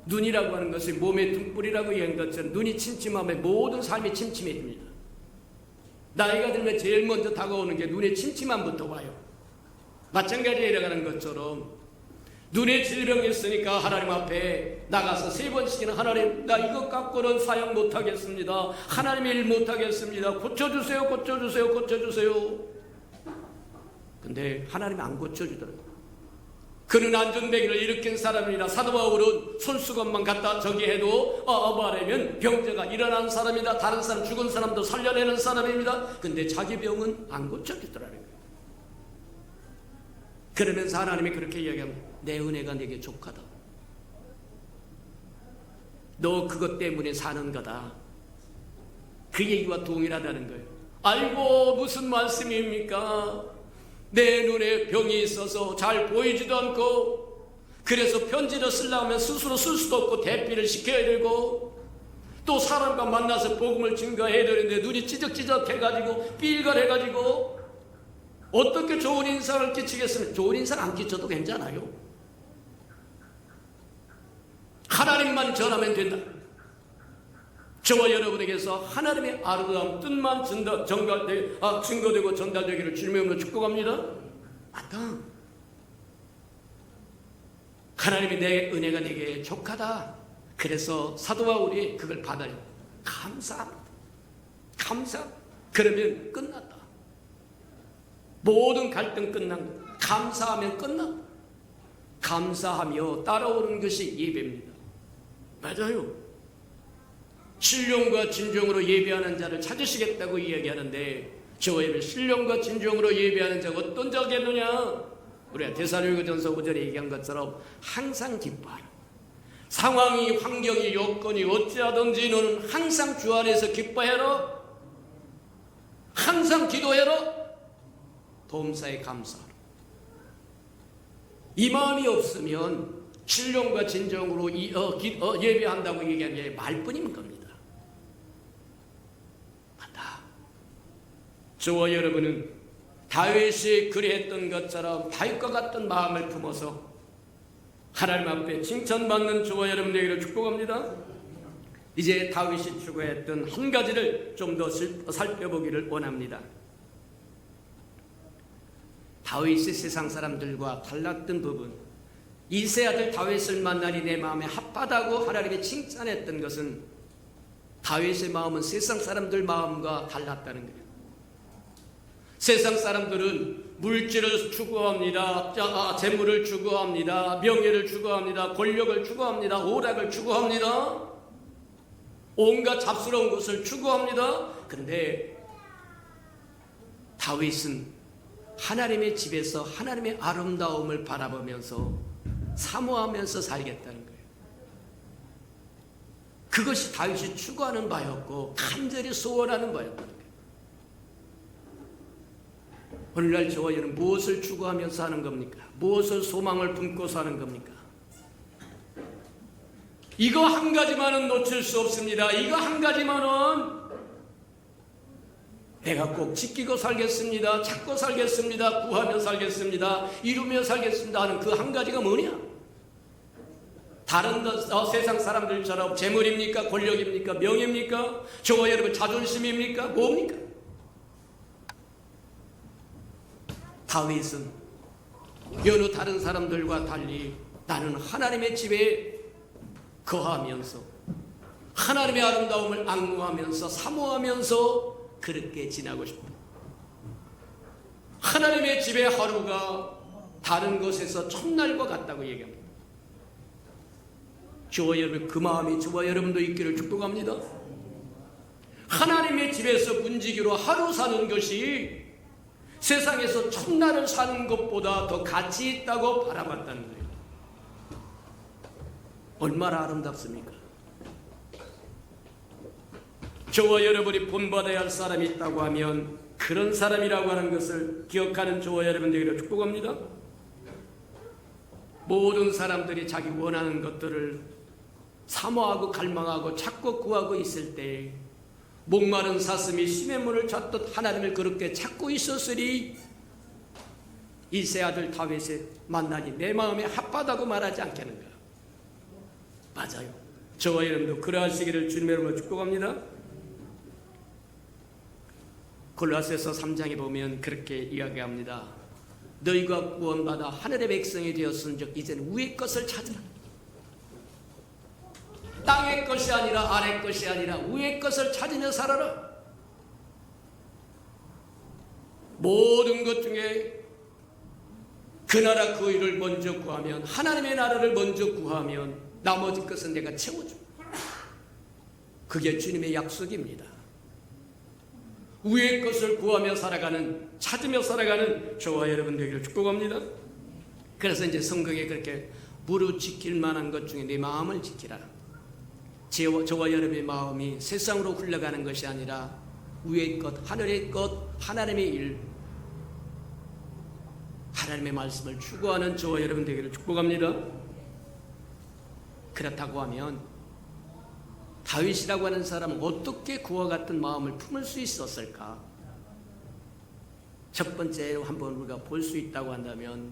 [SPEAKER 4] 눈이라고 하는 것이 몸의 등불이라고 얘기한 것처럼 눈이 침침하면 모든 삶이 침침해집니다. 나이가 들면 제일 먼저 다가오는 게 눈의 침침함부터 와요. 마찬가지에 일어나는 것처럼 눈에 질병이 있으니까 하나님 앞에 나가서 3번씩이나 하나님 나 이것 갖고는 사용 못하겠습니다. 하나님 일 못하겠습니다. 고쳐주세요. 고쳐주세요. 고쳐주세요. 근데 하나님이 안 고쳐주더라고요. 그는 안전뱅이를 일으킨 사람이라 사도 바울은 손수건만 갖다 저기 해도 말하면 병자가 일어난 사람이다. 다른 사람 죽은 사람도 살려내는 사람입니다. 근데 자기 병은 안 고쳐주더라는 거예요. 그러면서 하나님이 그렇게 이야기합니다. 내 은혜가 내게 족하다. 너 그것 때문에 사는 거다. 그 얘기와 동일하다는 거예요. 아이고 무슨 말씀입니까? 내 눈에 병이 있어서 잘 보이지도 않고 그래서 편지를 쓰려고 하면 스스로 쓸 수도 없고 대피를 시켜야 되고 또 사람과 만나서 복음을 증거해야 되는데 눈이 찌적찌적해가지고 삘거려가지고 어떻게 좋은 인상을 끼치겠습니까? 좋은 인상 안 끼쳐도 괜찮아요. 하나님만 전하면 된다. 저와 여러분에게서 하나님의 아름다운 뜻만 증거되고 전달되기를 주님으로 축복합니다. 맞다. 하나님이 내 은혜가 내게 족하다. 그래서 사도 바울이 그걸 받아요. 감사합니다. 그러면 끝났다. 모든 갈등 끝난 거. 감사하면 끝났다. 감사하며 따라오는 것이 예배입니다. 맞아요. 신령과 진정으로 예배하는 자를 찾으시겠다고 이야기하는데, 저와 여러분, 신령과 진정으로 예배하는 자가 어떤 자겠느냐? 우리가 데살로니가전서 5절에 얘기한 것처럼 항상 기뻐하라. 상황이, 환경이, 여건이 어찌하든지 너는 항상 주 안에서 기뻐해라. 항상 기도해라. 도움사에 감사하라. 이 마음이 없으면 신령과 진정으로 예배한다고 얘기하는 게 말뿐인 겁니다. 맞다. 저와 여러분은 다윗이 그리했던 것처럼 다윗과 같은 마음을 품어서 하나님 앞에 칭찬받는 저와 여러분에게 축복합니다. 이제 다윗이 추구했던 한 가지를 좀 더 살펴보기를 원합니다. 다윗이 세상 사람들과 달랐던 부분, 이세 아들 다윗을 만나니 내 마음에 핫하다고 하나님이 칭찬했던 것은 다윗의 마음은 세상 사람들 마음과 달랐다는 거예요. 세상 사람들은 물질을 추구합니다. 재물을 추구합니다. 명예를 추구합니다. 권력을 추구합니다. 오락을 추구합니다. 온갖 잡스러운 것을 추구합니다. 그런데 다윗은 하나님의 집에서 하나님의 아름다움을 바라보면서 사모하면서 살겠다는 거예요. 그것이 다윗이 추구하는 바였고 간절히 소원하는 바였다는 거예요. 오늘날 저와 여러분 무엇을 추구하면서 사는 겁니까? 무엇을 소망을 품고 사는 겁니까? 이거 한 가지만은 놓칠 수 없습니다. 이거 한 가지만은 내가 꼭 지키고 살겠습니다. 찾고 살겠습니다. 구하며 살겠습니다. 이루며 살겠습니다 하는 그 한 가지가 뭐냐? 다른 세상 사람들처럼 재물입니까? 권력입니까? 명예입니까? 저와 여러분 자존심입니까? 뭡니까? 다윗은 여느 다른 사람들과 달리 나는 하나님의 집에 거하면서 하나님의 아름다움을 악무하면서 사모하면서 그렇게 지나고 싶다. 하나님의 집의 하루가 다른 곳에서 첫날과 같다고 얘기합니다. 저와 여러분 그 마음이 저와 여러분도 있기를 축복합니다. 하나님의 집에서 문지기로 하루 사는 것이 세상에서 첫날을 사는 것보다 더 가치 있다고 바라봤다는 거예요. 얼마나 아름답습니까? 저와 여러분이 본받아야 할 사람이 있다고 하면 그런 사람이라고 하는 것을 기억하는 저와 여러분들에게 축복합니다. 모든 사람들이 자기 원하는 것들을 사모하고 갈망하고 찾고 구하고 있을 때 목마른 사슴이 심의 문을 찾듯 하나님을 그렇게 찾고 있었으니 이세 아들 다윗을 만나니 내 마음에 핫하다고 말하지 않겠는가? 맞아요. 저와 여러분도 그러하시기를 주님의 이름으로 축복합니다. 골로새서 3장에 보면 그렇게 이야기합니다. 너희가 구원받아 하늘의 백성이 되었은즉 이제는 위의 것을 찾으라. 땅의 것이 아니라 아래 것이 아니라 위의 것을 찾으며 살아라. 모든 것 중에 그 나라 그 일을 먼저 구하면, 하나님의 나라를 먼저 구하면 나머지 것은 내가 채워줘. 그게 주님의 약속입니다. 위의 것을 구하며 살아가는, 찾으며 살아가는 저와 여러분 되기를 축복합니다. 그래서 이제 성경에 그렇게 무릇 지킬 만한 것 중에 내 마음을 지키라. 저와 여러분의 마음이 세상으로 흘러가는 것이 아니라 위의 것, 하늘의 것, 하나님의 일, 하나님의 말씀을 추구하는 저와 여러분 되기를 축복합니다. 그렇다고 하면 다윗이라고 하는 사람은 어떻게 그와 같은 마음을 품을 수 있었을까? 첫 번째로 한번 우리가 볼 수 있다고 한다면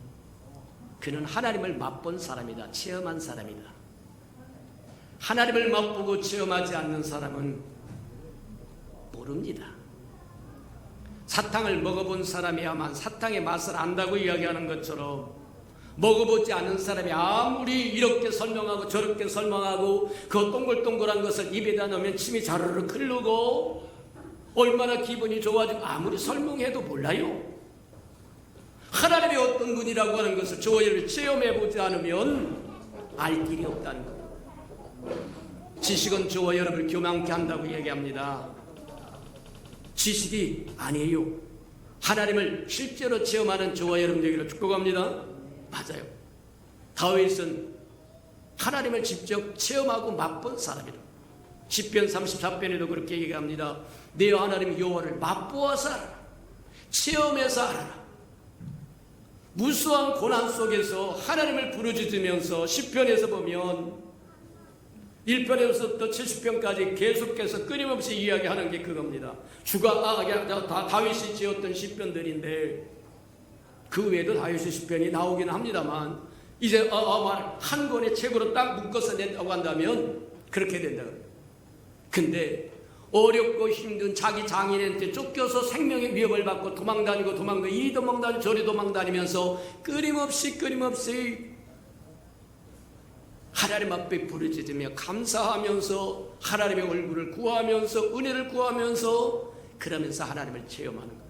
[SPEAKER 4] 그는 하나님을 맛본 사람이다. 체험한 사람이다. 하나님을 맛보고 체험하지 않는 사람은 모릅니다. 사탕을 먹어본 사람이야만 사탕의 맛을 안다고 이야기하는 것처럼 먹어보지 않은 사람이 아무리 이렇게 설명하고 저렇게 설명하고 그 동글동글한 것을 입에다 넣으면 침이 자르르 흐르고 얼마나 기분이 좋아지고 아무리 설명해도 몰라요. 하나님의 어떤 분이라고 하는 것을 저희를 체험해보지 않으면 알 길이 없다는 것. 지식은 저와 여러분을 교만케 한다고 얘기합니다. 지식이 아니에요. 하나님을 실제로 체험하는 저와 여러분 되기를 축복합니다. 맞아요. 다윗은 하나님을 직접 체험하고 맛본 사람이다. 시편 34편에도 그렇게 얘기합니다. 내 하나님 여호와를 맛보아서 알아라. 체험해서 알아라. 무수한 고난 속에서 하나님을 부르짖으면서 시편에서 보면 1편에서부터 70편까지 계속해서 끊임없이 이야기하는 게 그겁니다. 다윗이 지었던 시편들인데 그 외에도 다윗의 시편이 나오긴 합니다만 이제 한 권의 책으로 딱 묶어서 냈다고 한다면 그렇게 된다. 근데 어렵고 힘든 자기 장인한테 쫓겨서 생명의 위협을 받고 도망다니고 이리 도망다니고 저리 도망다니면서 끊임없이 하나님 앞에 부르짖으며 감사하면서 하나님의 얼굴을 구하면서 은혜를 구하면서 그러면서 하나님을 체험하는 거예요.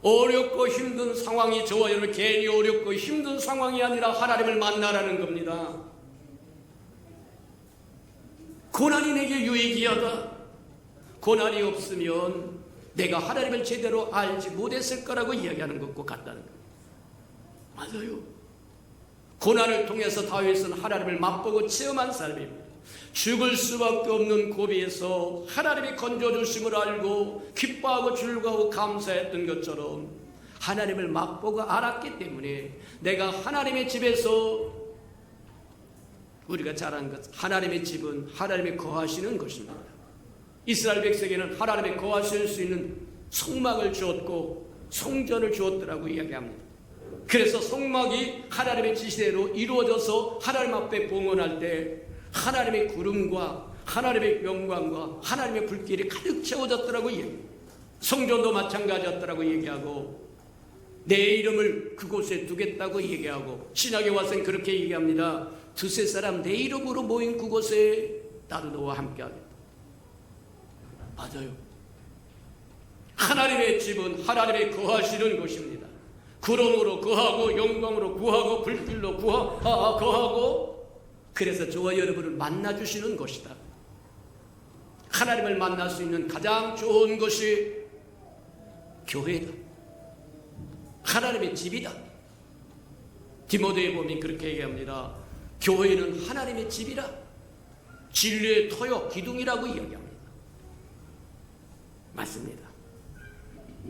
[SPEAKER 4] 어렵고 힘든 상황이 저와 여러분 괜히 어렵고 힘든 상황이 아니라 하나님을 만나라는 겁니다. 고난이 내게 유익이하다. 고난이 없으면 내가 하나님을 제대로 알지 못했을 거라고 이야기하는 것과 같다는 거예요. 맞아요. 고난을 통해서 다윗은 하나님을 맛보고 체험한 사람입니다. 죽을 수밖에 없는 고비에서 하나님이 건져주심을 알고 기뻐하고 즐거워하고 감사했던 것처럼 하나님을 맛보고 알았기 때문에 내가 하나님의 집에서 우리가 잘 아는 것, 하나님의 집은 하나님이 거하시는 것입니다. 이스라엘 백성에는 하나님이 거하실 수 있는 성막을 주었고 성전을 주었더라고 이야기합니다. 그래서 성막이 하나님의 지시대로 이루어져서 하나님 앞에 봉헌할 때 하나님의 구름과 하나님의 영광과 하나님의 불길이 가득 채워졌더라고 얘기합니다. 성전도 마찬가지였더라고 얘기하고 내 이름을 그곳에 두겠다고 얘기하고 신약에 와서는 그렇게 얘기합니다. 두세 사람 내 이름으로 모인 그곳에 나도 너와 함께 하겠다. 맞아요. 하나님의 집은 하나님의 거하시는 곳입니다. 구름으로 거하고 영광으로 구하고 불길로 거하고 그래서 저와 여러분을 만나주시는 곳이다. 하나님을 만날 수 있는 가장 좋은 것이 교회다. 하나님의 집이다. 디모데에 보면 그렇게 얘기합니다. 교회는 하나님의 집이라 진리의 터요 기둥이라고 이야기합니다. 맞습니다.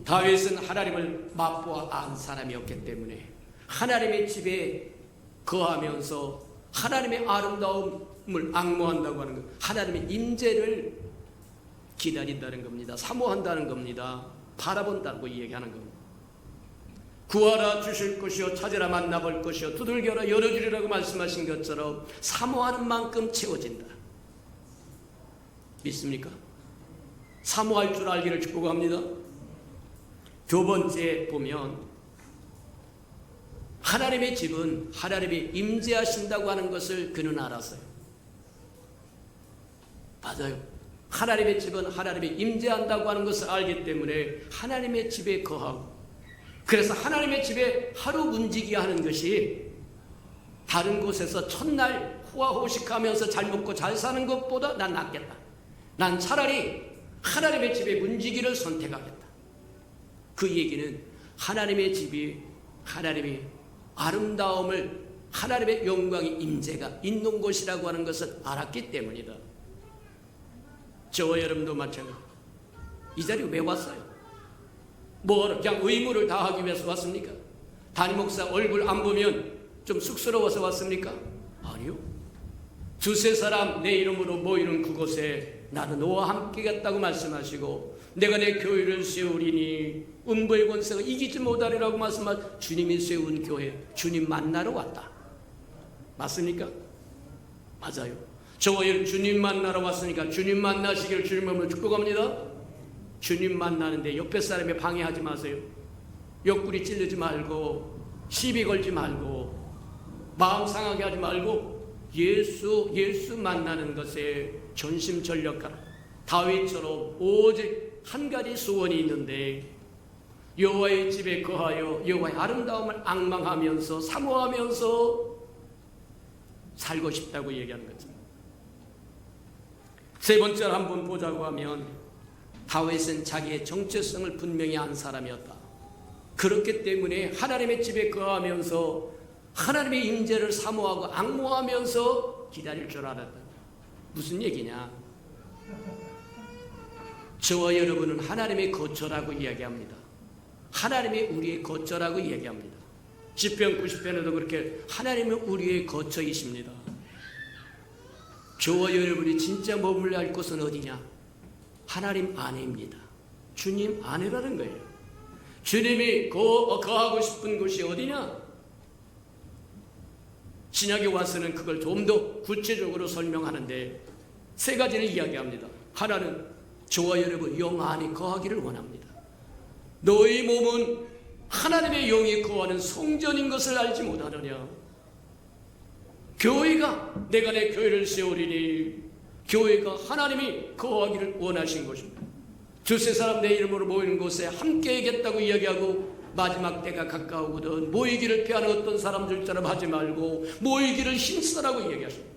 [SPEAKER 4] 다윗은 하나님을 맛보아 안 사람이었기 때문에 하나님의 집에 거하면서 하나님의 아름다움을 앙모한다고 하는 것, 하나님의 임재를 기다린다는 겁니다. 사모한다는 겁니다. 바라본다고 얘기하는 겁니다. 구하라 주실 것이요 찾으라 만나볼 것이요 두들겨라 열어주리라고 말씀하신 것처럼 사모하는 만큼 채워진다. 믿습니까? 사모할 줄 알기를 축복합니다. 두 번째 보면 하나님의 집은 하나님이 임재하신다고 하는 것을 그는 알았어요. 맞아요. 하나님의 집은 하나님이 임재한다고 하는 것을 알기 때문에 하나님의 집에 거하고 그래서 하나님의 집에 하루 문지기 하는 것이 다른 곳에서 첫날 호화호식하면서 잘 먹고 잘 사는 것보다 난 낫겠다. 난 차라리 하나님의 집에 문지기를 선택하겠다. 그 얘기는 하나님의 집이 하나님의 아름다움을 하나님의 영광의 임재가 있는 곳이라고 하는 것을 알았기 때문이다. 저와 여러분도 마찬가지. 이 자리에 왜 왔어요? 뭐 그냥 의무를 다하기 위해서 왔습니까? 담임 목사 얼굴 안 보면 좀 쑥스러워서 왔습니까? 아니요. 두세 사람 내 이름으로 모이는 그곳에 나는 너와 함께겠다고 말씀하시고 내가 내 교회를 세우리니 음부의 권세가 이기지 못하리라고 말씀하신 주님이 세운 교회 주님 만나러 왔다. 맞습니까? 맞아요. 저와 여러분 주님 만나러 왔으니까 주님 만나시기를 주님으로 축복합니다. 주님 만나는데 옆에 사람에 방해하지 마세요. 옆구리 찌르지 말고 시비 걸지 말고 마음 상하게 하지 말고 예수 만나는 것에 전심전력하라. 다윗처럼 오직 한 가지 소원이 있는데 여호와의 집에 거하여 여호와의 아름다움을 앙망하면서 사모하면서 살고 싶다고 얘기하는 거죠. 세 번째로 한번 보자고 하면 다윗은 자기의 정체성을 분명히 안 사람이었다. 그렇기 때문에 하나님의 집에 거하면서 하나님의 임재를 사모하고 앙모하면서 기다릴 줄 알았다. 무슨 얘기냐? 저와 여러분은 하나님의 거처라고 이야기합니다. 하나님이 우리의 거처라고 이야기합니다. 시편 90편에도 그렇게 하나님은 우리의 거처이십니다. 저와 여러분이 진짜 머물러야 할 곳은 어디냐? 하나님 안에입니다. 주님 안에라는 거예요. 주님이 거하고 싶은 곳이 어디냐? 신약에 와서는 그걸 좀 더 구체적으로 설명하는데 세 가지를 이야기합니다. 하나는 저와 여러분 영 안에 거하기를 원합니다. 너희 몸은 하나님의 영이 거하는 성전인 것을 알지 못하느냐? 교회가 내가 내 교회를 세우리니 교회가 하나님이 거하기를 원하신 것입니다. 두세 사람 내 이름으로 모이는 곳에 함께하겠다고 이야기하고 마지막 때가 가까우거든 모이기를 피하는 어떤 사람들처럼 하지 말고 모이기를 힘쓰라고 이야기하십니다.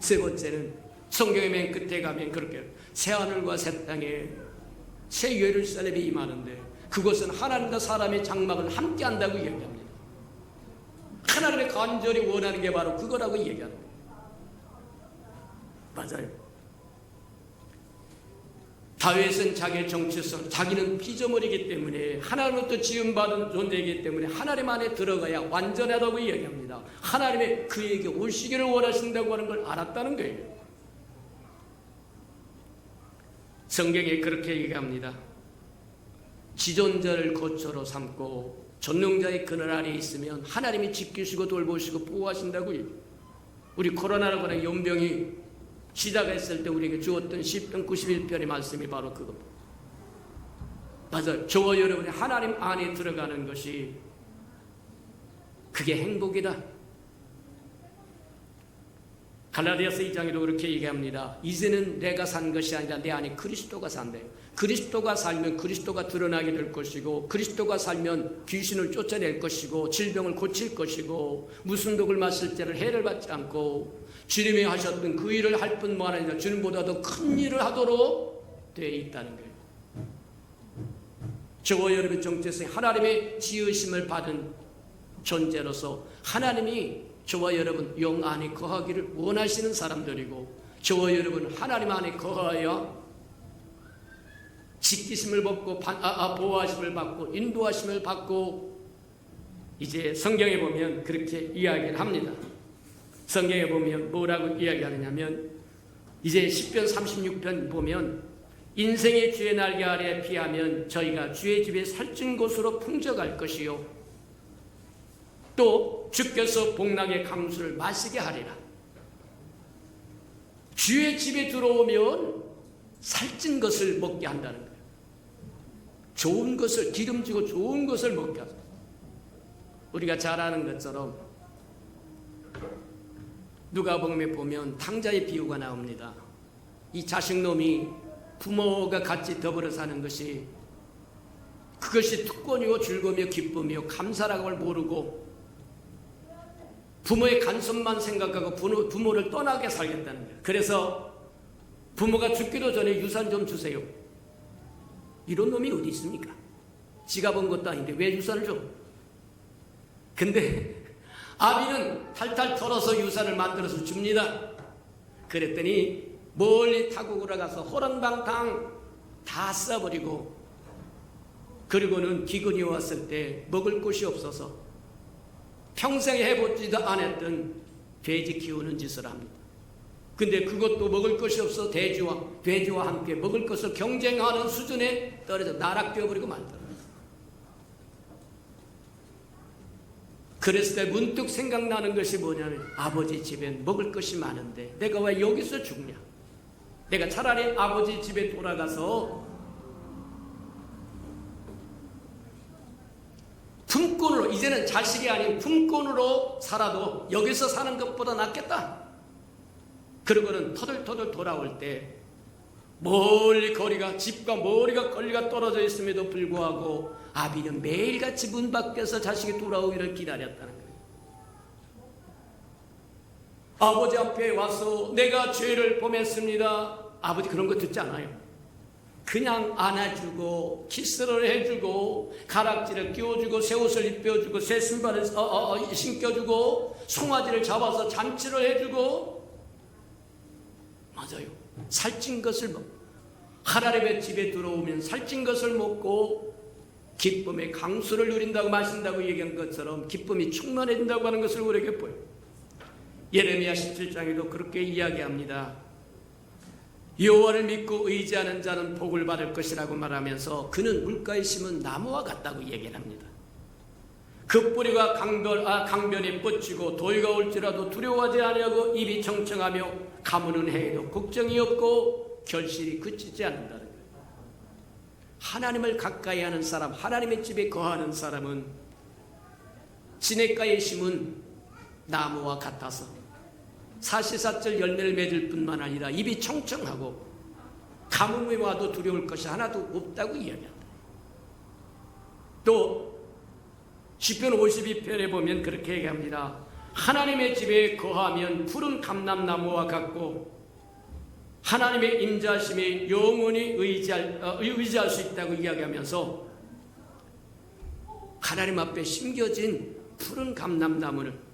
[SPEAKER 4] 세 번째는 성경의 맨 끝에 가면 그렇게 새하늘과 새 땅에 새 예루살렘이 임하는데 그것은 하나님과 사람의 장막을 함께 한다고 이야기합니다. 하나님의 간절히 원하는 게 바로 그거라고 이야기하는 거예요. 맞아요. 다윗은 자기의 정체성, 자기는 피조물이기 때문에 하나님으로부터 지음받은 존재이기 때문에 하나님 안에 들어가야 완전하다고 이야기합니다. 하나님의 그에게 오시기를 원하신다고 하는 걸 알았다는 거예요. 성경에 그렇게 얘기합니다. 지존자를 거처로 삼고 전능자의 그늘 아래에 있으면 하나님이 지키시고 돌보시고 보호하신다고 얘기해요. 우리 코로나라고 하는 연병이 시작했을 때 우리에게 주었던 시편 91편의 말씀이 바로 그겁니다. 맞아요. 저와 여러분이 하나님 안에 들어가는 것이 그게 행복이다. 갈라디아서 2장에도 그렇게 얘기합니다. 이제는 내가 산 것이 아니라 내 안에 그리스도가 산대요. 그리스도가 살면 그리스도가 드러나게 될 것이고 그리스도가 살면 귀신을 쫓아낼 것이고 질병을 고칠 것이고 무슨 독을 마실 때를 해를 받지 않고 주님이 하셨던 그 일을 할 뿐만 아니라 주님보다 더 큰 일을 하도록 되어 있다는 거예요. 저와 여러분의 정체성이 하나님의 지으심을 받은 존재로서 하나님이 저와 여러분 영 안에 거하기를 원하시는 사람들이고 저와 여러분 하나님 안에 거하여 지키심을 받고 보호하심을 받고 인도하심을 받고 이제 성경에 보면 그렇게 이야기를 합니다. 성경에 보면 뭐라고 이야기하느냐면 이제 시편 36편 보면 인생의 주의 날개 아래 피하면 저희가 주의 집에 살찐 곳으로 풍족할 것이요 또 주께서 복락의 강수를 마시게 하리라. 주의 집에 들어오면 살찐 것을 먹게 한다는 거예요. 좋은 것을 기름지고 좋은 것을 먹게 하죠. 우리가 잘 아는 것처럼 누가복음에 보면 탕자의 비유가 나옵니다. 이 자식놈이 부모가 같이 더불어 사는 것이 그것이 특권이요 즐거움이요 기쁨이요 감사라는 걸 모르고 부모의 간섭만 생각하고 부모를 떠나게 살겠다는 거예요. 그래서 부모가 죽기도 전에 유산 좀 주세요. 이런 놈이 어디 있습니까? 지가 번 것도 아닌데 왜 유산을 줘? 근데 아비는 탈탈 털어서 유산을 만들어서 줍니다. 그랬더니 멀리 타국으로 가서 호랑방탕 다 써버리고 그리고는 기근이 왔을 때 먹을 곳이 없어서 평생 해보지도 않았던 돼지 키우는 짓을 합니다. 근데 그것도 먹을 것이 없어 돼지와 함께 먹을 것을 경쟁하는 수준에 떨어져 나락되어버리고 말더라. 그랬을 때 문득 생각나는 것이 뭐냐면 아버지 집엔 먹을 것이 많은데 내가 왜 여기서 죽냐? 내가 차라리 아버지 집에 돌아가서 품고 이제는 자식이 아닌 품꾼으로 살아도 여기서 사는 것보다 낫겠다. 그러고는 터덜터덜 돌아올 때 멀리 거리가, 집과 머리가 거리가 떨어져 있음에도 불구하고 아비는 매일같이 문 밖에서 자식이 돌아오기를 기다렸다는 거예요. 아버지 앞에 와서 내가 죄를 범했습니다. 아버지 그런 거 듣지 않아요. 그냥 안아주고 키스를 해주고 가락지를 끼워주고 새 옷을 입혀주고 새 신발을 신겨주고 송아지를 잡아서 잔치를 해주고, 맞아요. 살찐 것을 먹고 하나님의 집에 들어오면 살찐 것을 먹고 기쁨의 강수를 누린다고 마신다고 얘기한 것처럼 기쁨이 충만해진다고 하는 것을 우리에게 보여요. 예레미야 17장에도 그렇게 이야기합니다. 여호와를 믿고 의지하는 자는 복을 받을 것이라고 말하면서 그는 물가에 심은 나무와 같다고 얘기를 합니다. 그 뿌리가 강변에 뻗치고 더위가 올지라도 두려워하지 아니하고 입이 청청하며 가무는 해에도 걱정이 없고 결실이 그치지 않는다는 거예요. 하나님을 가까이 하는 사람, 하나님의 집에 거하는 사람은 시냇가에 심은 나무와 같아서 사시사철 열매를 맺을 뿐만 아니라 입이 청청하고 가뭄이 와도 두려울 것이 하나도 없다고 이야기합니다. 또 시편 52편에 보면 그렇게 얘기합니다. 하나님의 집에 거하면 푸른 감람나무와 같고 하나님의 인자심에 영원히 의지할 수 있다고 이야기하면서 하나님 앞에 심겨진 푸른 감람나무는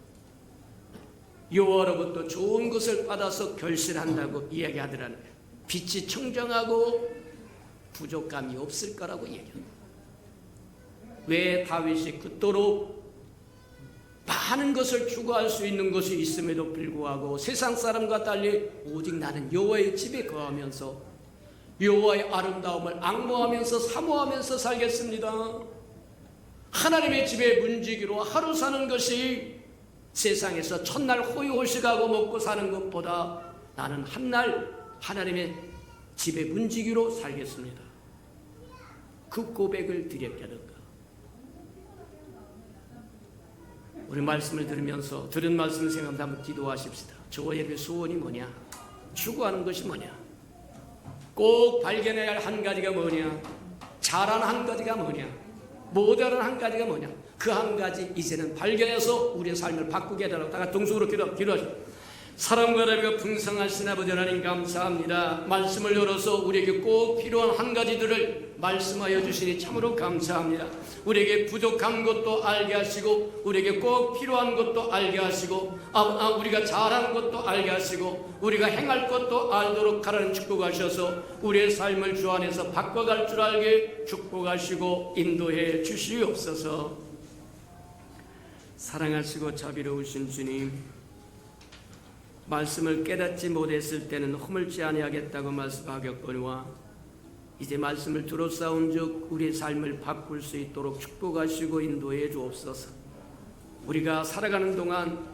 [SPEAKER 4] 여호와로부터 좋은 것을 받아서 결실한다고 이야기하더라는 거예요. 빛이 청정하고 부족감이 없을 거라고 얘기합니다. 왜 다윗이 그토록 많은 것을 추구할 수 있는 것이 있음에도 불구하고 세상 사람과 달리 오직 나는 여호와의 집에 거하면서 여호와의 아름다움을 앙모하면서 사모하면서 살겠습니다. 하나님의 집에 문지기로 하루 사는 것이 세상에서 첫날 호의호식하고 먹고 사는 것보다 나는 한날 하나님의 집에 문지기로 살겠습니다. 그 고백을 드렸겠는가. 우리 말씀을 들으면서 들은 말씀을 생각하면서 한번 기도하십시다. 저의 소원이 뭐냐? 추구하는 것이 뭐냐? 꼭 발견해야 할 한 가지가 뭐냐? 잘하는 한 가지가 뭐냐? 못하는 한 가지가 뭐냐? 그 한 가지 이제는 발견해서 우리의 삶을 바꾸게 해달라고 다 같이 동성으로 기도하십시다. 사랑과 나비가 풍성하신 아버지 하나님 감사합니다. 말씀을 열어서 우리에게 꼭 필요한 한 가지들을 말씀하여 주시니 참으로 감사합니다. 우리에게 부족한 것도 알게 하시고 우리에게 꼭 필요한 것도 알게 하시고 우리가 잘하는 것도 알게 하시고 우리가 행할 것도 알도록 하라는 축복하셔서 우리의 삶을 주 안에서 바꿔갈 줄 알게 축복하시고 인도해 주시옵소서. 사랑하시고 자비로우신 주님, 말씀을 깨닫지 못했을 때는 허물지 아니하겠다고 말씀하셨거니와 이제 말씀을 들었사온즉 우리의 삶을 바꿀 수 있도록 축복하시고 인도해 주옵소서. 우리가 살아가는 동안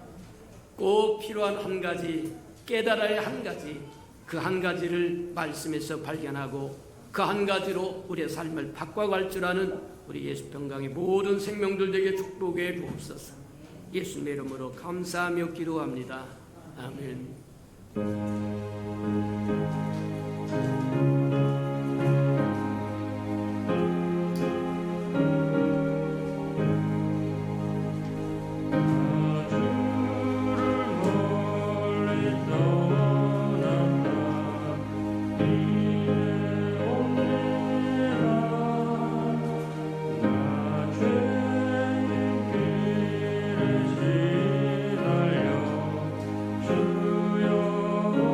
[SPEAKER 4] 꼭 필요한 한 가지, 깨달아야 할 한 가지, 그 한 가지를 말씀에서 발견하고 그 한 가지로 우리의 삶을 바꿔갈 줄 아는 우리 예수평강의 모든 생명들에게 축복해 주옵소서. 예수님의 이름으로 감사하며 기도합니다. 아멘.
[SPEAKER 1] 주여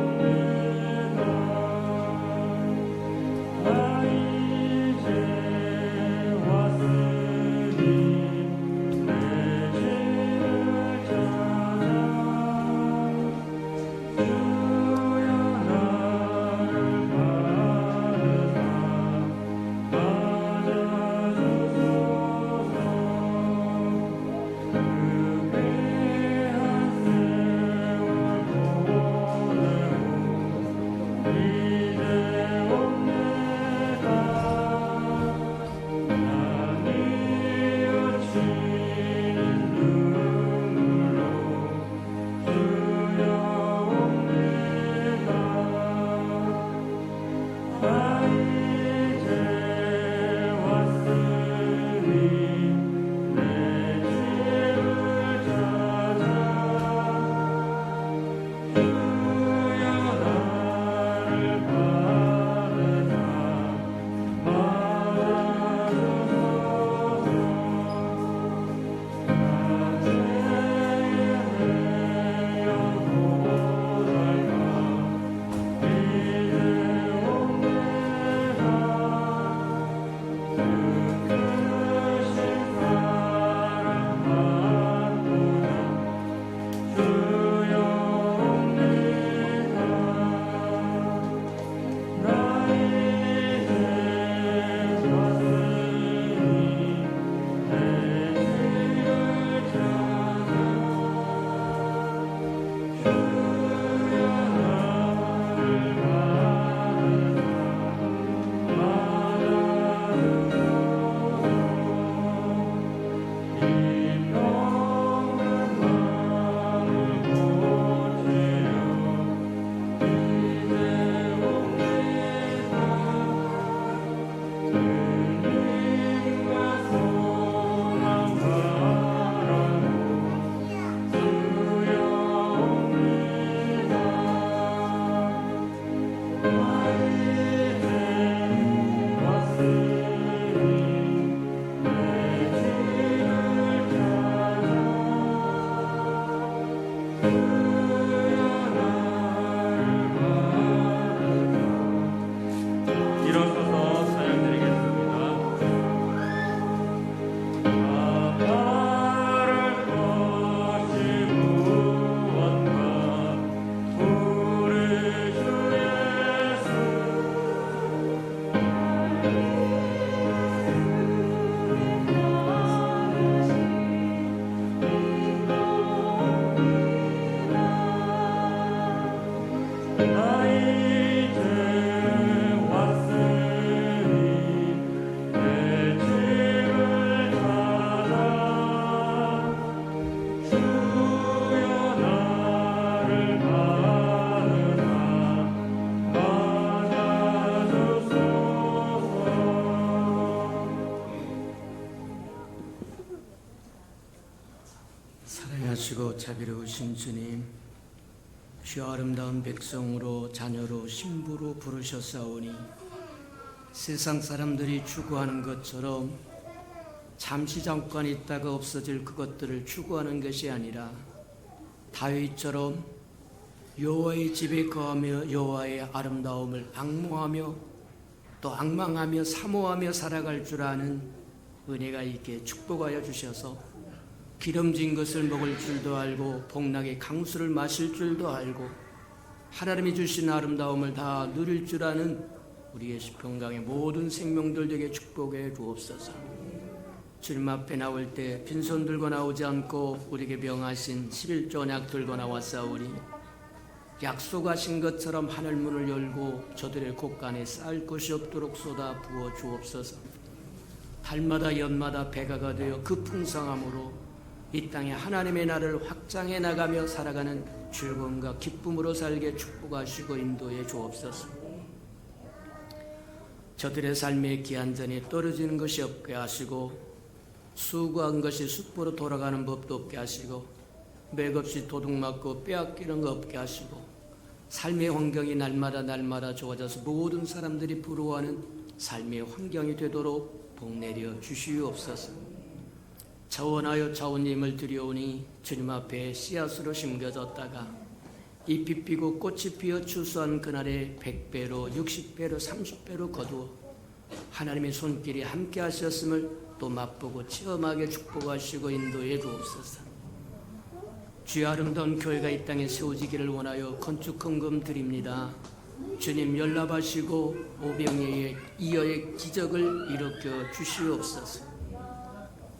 [SPEAKER 1] 나 이제 왔으니 내 집을 찾아 주여 나를 가르사 맞아주소서.
[SPEAKER 4] 사랑하시고 자비로우신 주님, 주여 아름다운 백성으로 자녀로 신부로 부르셨사오니 세상 사람들이 추구하는 것처럼 잠시 잠깐 있다가 없어질 그것들을 추구하는 것이 아니라 다윗처럼 여호와의 집에 거하며 여호와의 아름다움을 악모하며 또 악망하며 사모하며 살아갈 줄 아는 은혜가 있게 축복하여 주셔서 기름진 것을 먹을 줄도 알고 복락의 강수를 마실 줄도 알고 하나님이 주신 아름다움을 다 누릴 줄 아는 우리의 시평강의 모든 생명들 되게 축복해 주옵소서. 주님 앞에 나올 때 빈손 들고 나오지 않고 우리에게 명하신 11조 언약 들고 나왔사오니 약속하신 것처럼 하늘 문을 열고 저들의 곳간에 쌓을 것이 없도록 쏟아 부어 주옵소서. 달마다 연마다 배가가 되어 그 풍성함으로 이 땅에 하나님의 나라를 확장해 나가며 살아가는 즐거움과 기쁨으로 살게 축복하시고 인도해 주옵소서. 저들의 삶의 기한전에 떨어지는 것이 없게 하시고 수고한 것이 숫보로 돌아가는 법도 없게 하시고 맥없이 도둑맞고 빼앗기는 거 없게 하시고 삶의 환경이 날마다 좋아져서 모든 사람들이 부러워하는 삶의 환경이 되도록 복내려 주시옵소서. 자원하여 자원님을 드려오니 주님 앞에 씨앗으로 심겨졌다가 잎이 피고 꽃이 피어 추수한 그날에 100배로 60배로 30배로 거두어 하나님의 손길이 함께 하셨음을 또 맛보고 체험하게 축복하시고 인도해 주옵소서. 주의 아름다운 교회가 이 땅에 세워지기를 원하여 건축 헌금 드립니다. 주님 연락하시고 오병이의 이어의 기적을 일으켜 주시옵소서.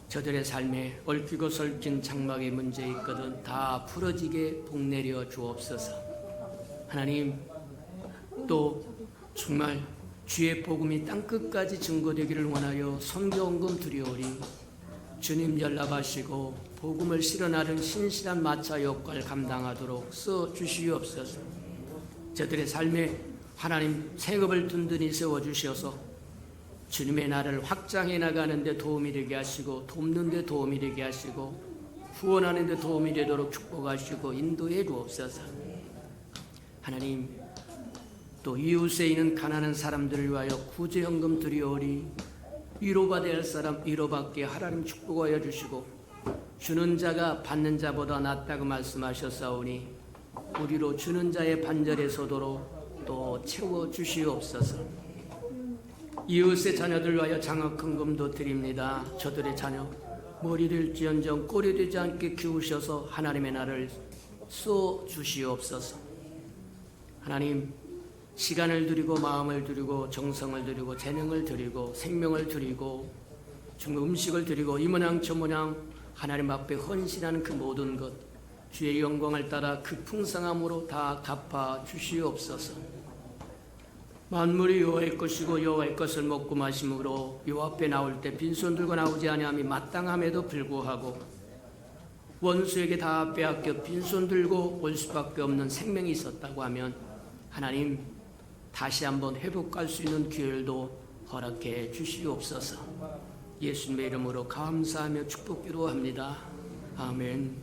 [SPEAKER 4] 저들의 삶에 얽히고 설킨 장막의 문제 있거든 다 풀어지게 복내려 주옵소서. 하나님, 또 정말 주의 복음이 땅끝까지 증거되기를 원하여 선교헌금 드리오리. 주님 연락하시고 복음을 실현하는 신실한 마차 역할 감당하도록 써주시옵소서. 저들의 삶에 하나님 세급을 든든히 세워주셔서 주님의 나라를 확장해 나가는 데 도움이 되게 하시고 돕는 데 도움이 되게 하시고 후원하는 데 도움이 되도록 축복하시고 인도해 주옵소서. 하나님, 또 이웃에 있는 가난한 사람들을 위하여 구제헌금 드리오리. 위로받아야 할 사람 위로받게 하나님 축복하여 주시고 주는 자가 받는 자보다 낫다고 말씀하셨사오니 우리로 주는 자의 반절에 서도록 또 채워주시옵소서. 이웃의 자녀들 위하여 장학헌금도 드립니다. 저들의 자녀 머리 될지언정 꼴이 되지 않게 키우셔서 하나님의 나라를 쏘주시옵소서. 하나님, 시간을 드리고 마음을 드리고 정성을 드리고 재능을 드리고 생명을 드리고 정말 음식을 드리고 이 모양 저 모양 하나님 앞에 헌신하는 그 모든 것 주의 영광을 따라 그 풍성함으로 다 갚아 주시옵소서. 만물이 여호와의 것이고 여호와의 것을 먹고 마심으로 여호와 앞에 나올 때 빈손 들고 나오지 아니함이 마땅함에도 불구하고 원수에게 다 빼앗겨 빈손 들고 올 수밖에 없는 생명이 있었다고 하면 하나님 다시 한번 회복할 수 있는 기회도 허락해 주시옵소서. 예수님의 이름으로 감사하며 축복기로 합니다. 아멘.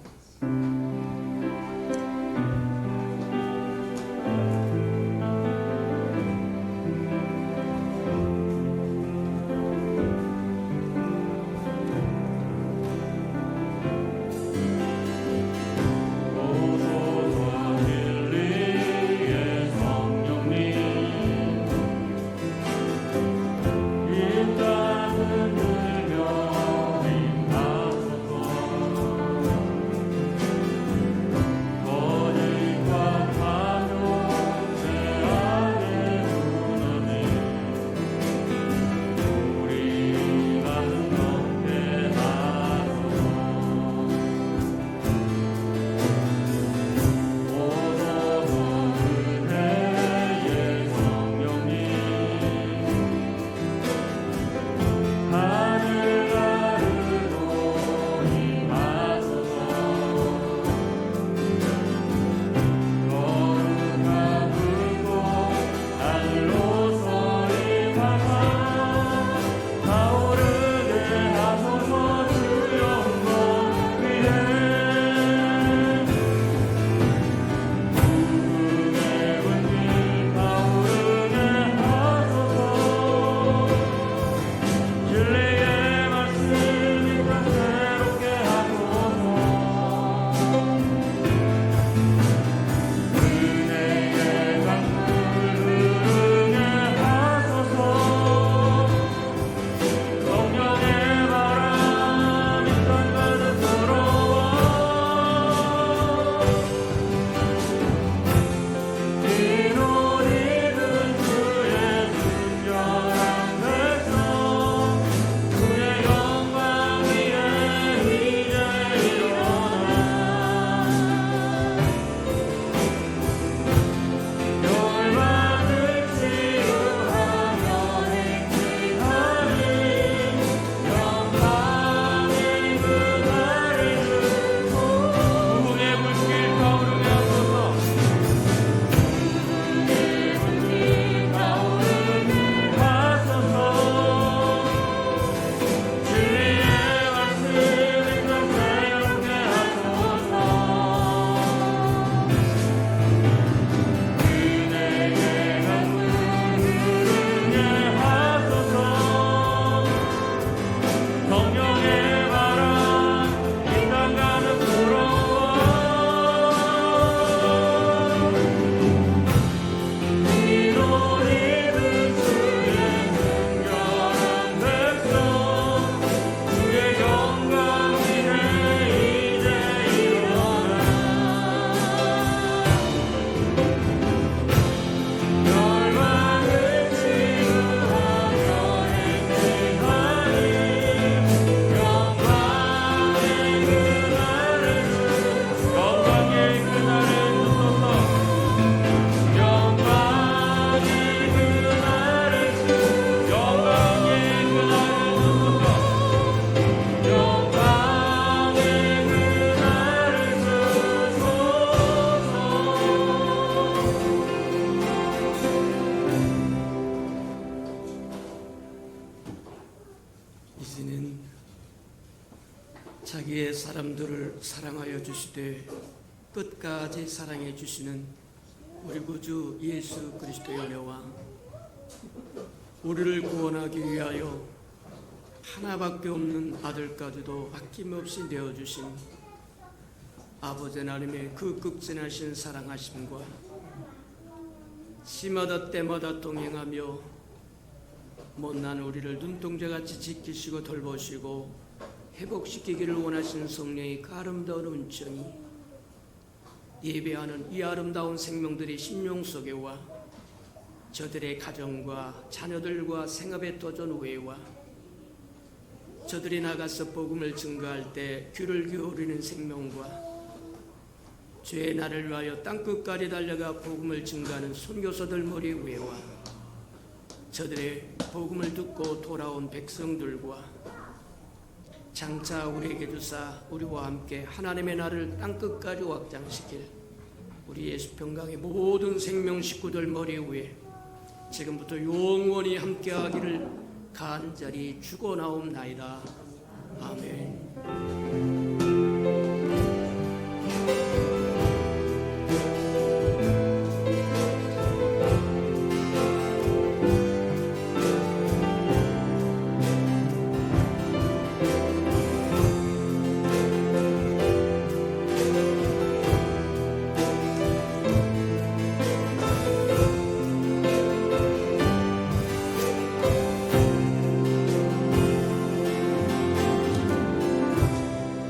[SPEAKER 4] 자기의 사람들을 사랑하여 주시되 끝까지 사랑해 주시는 우리 구주 예수 그리스도의 은혜와 우리를 구원하기 위하여 하나밖에 없는 아들까지도 아낌없이 내어주신 아버지 하나님의 그 극진하신 사랑하심과 시마다 때마다 동행하며 못난 우리를 눈동자같이 지키시고 돌보시고 회복시키기를 원하시는 성령의 그 아름다운 은총이 예배하는 이 아름다운 생명들의 심령 속에 와 저들의 가정과 자녀들과 생업의 도전 외와 저들이 나가서 복음을 증거할 때 귀를 기울이는 생명과 죄의 날을 위하여 땅끝까지 달려가 복음을 증거하는 선교사들 머리 위에와 저들의 복음을 듣고 돌아온 백성들과 장차 우리에게 주사 우리와 함께 하나님의 나라를 땅끝까지 확장시킬 우리 예수평강의 모든 생명 식구들 머리 위에 지금부터 영원히 함께하기를 간절히 축원하옵나이다. 아멘.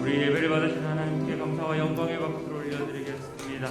[SPEAKER 1] 우리 예배를 받으신 하나님께 감사와 영광의 박수를 올려드리겠습니다.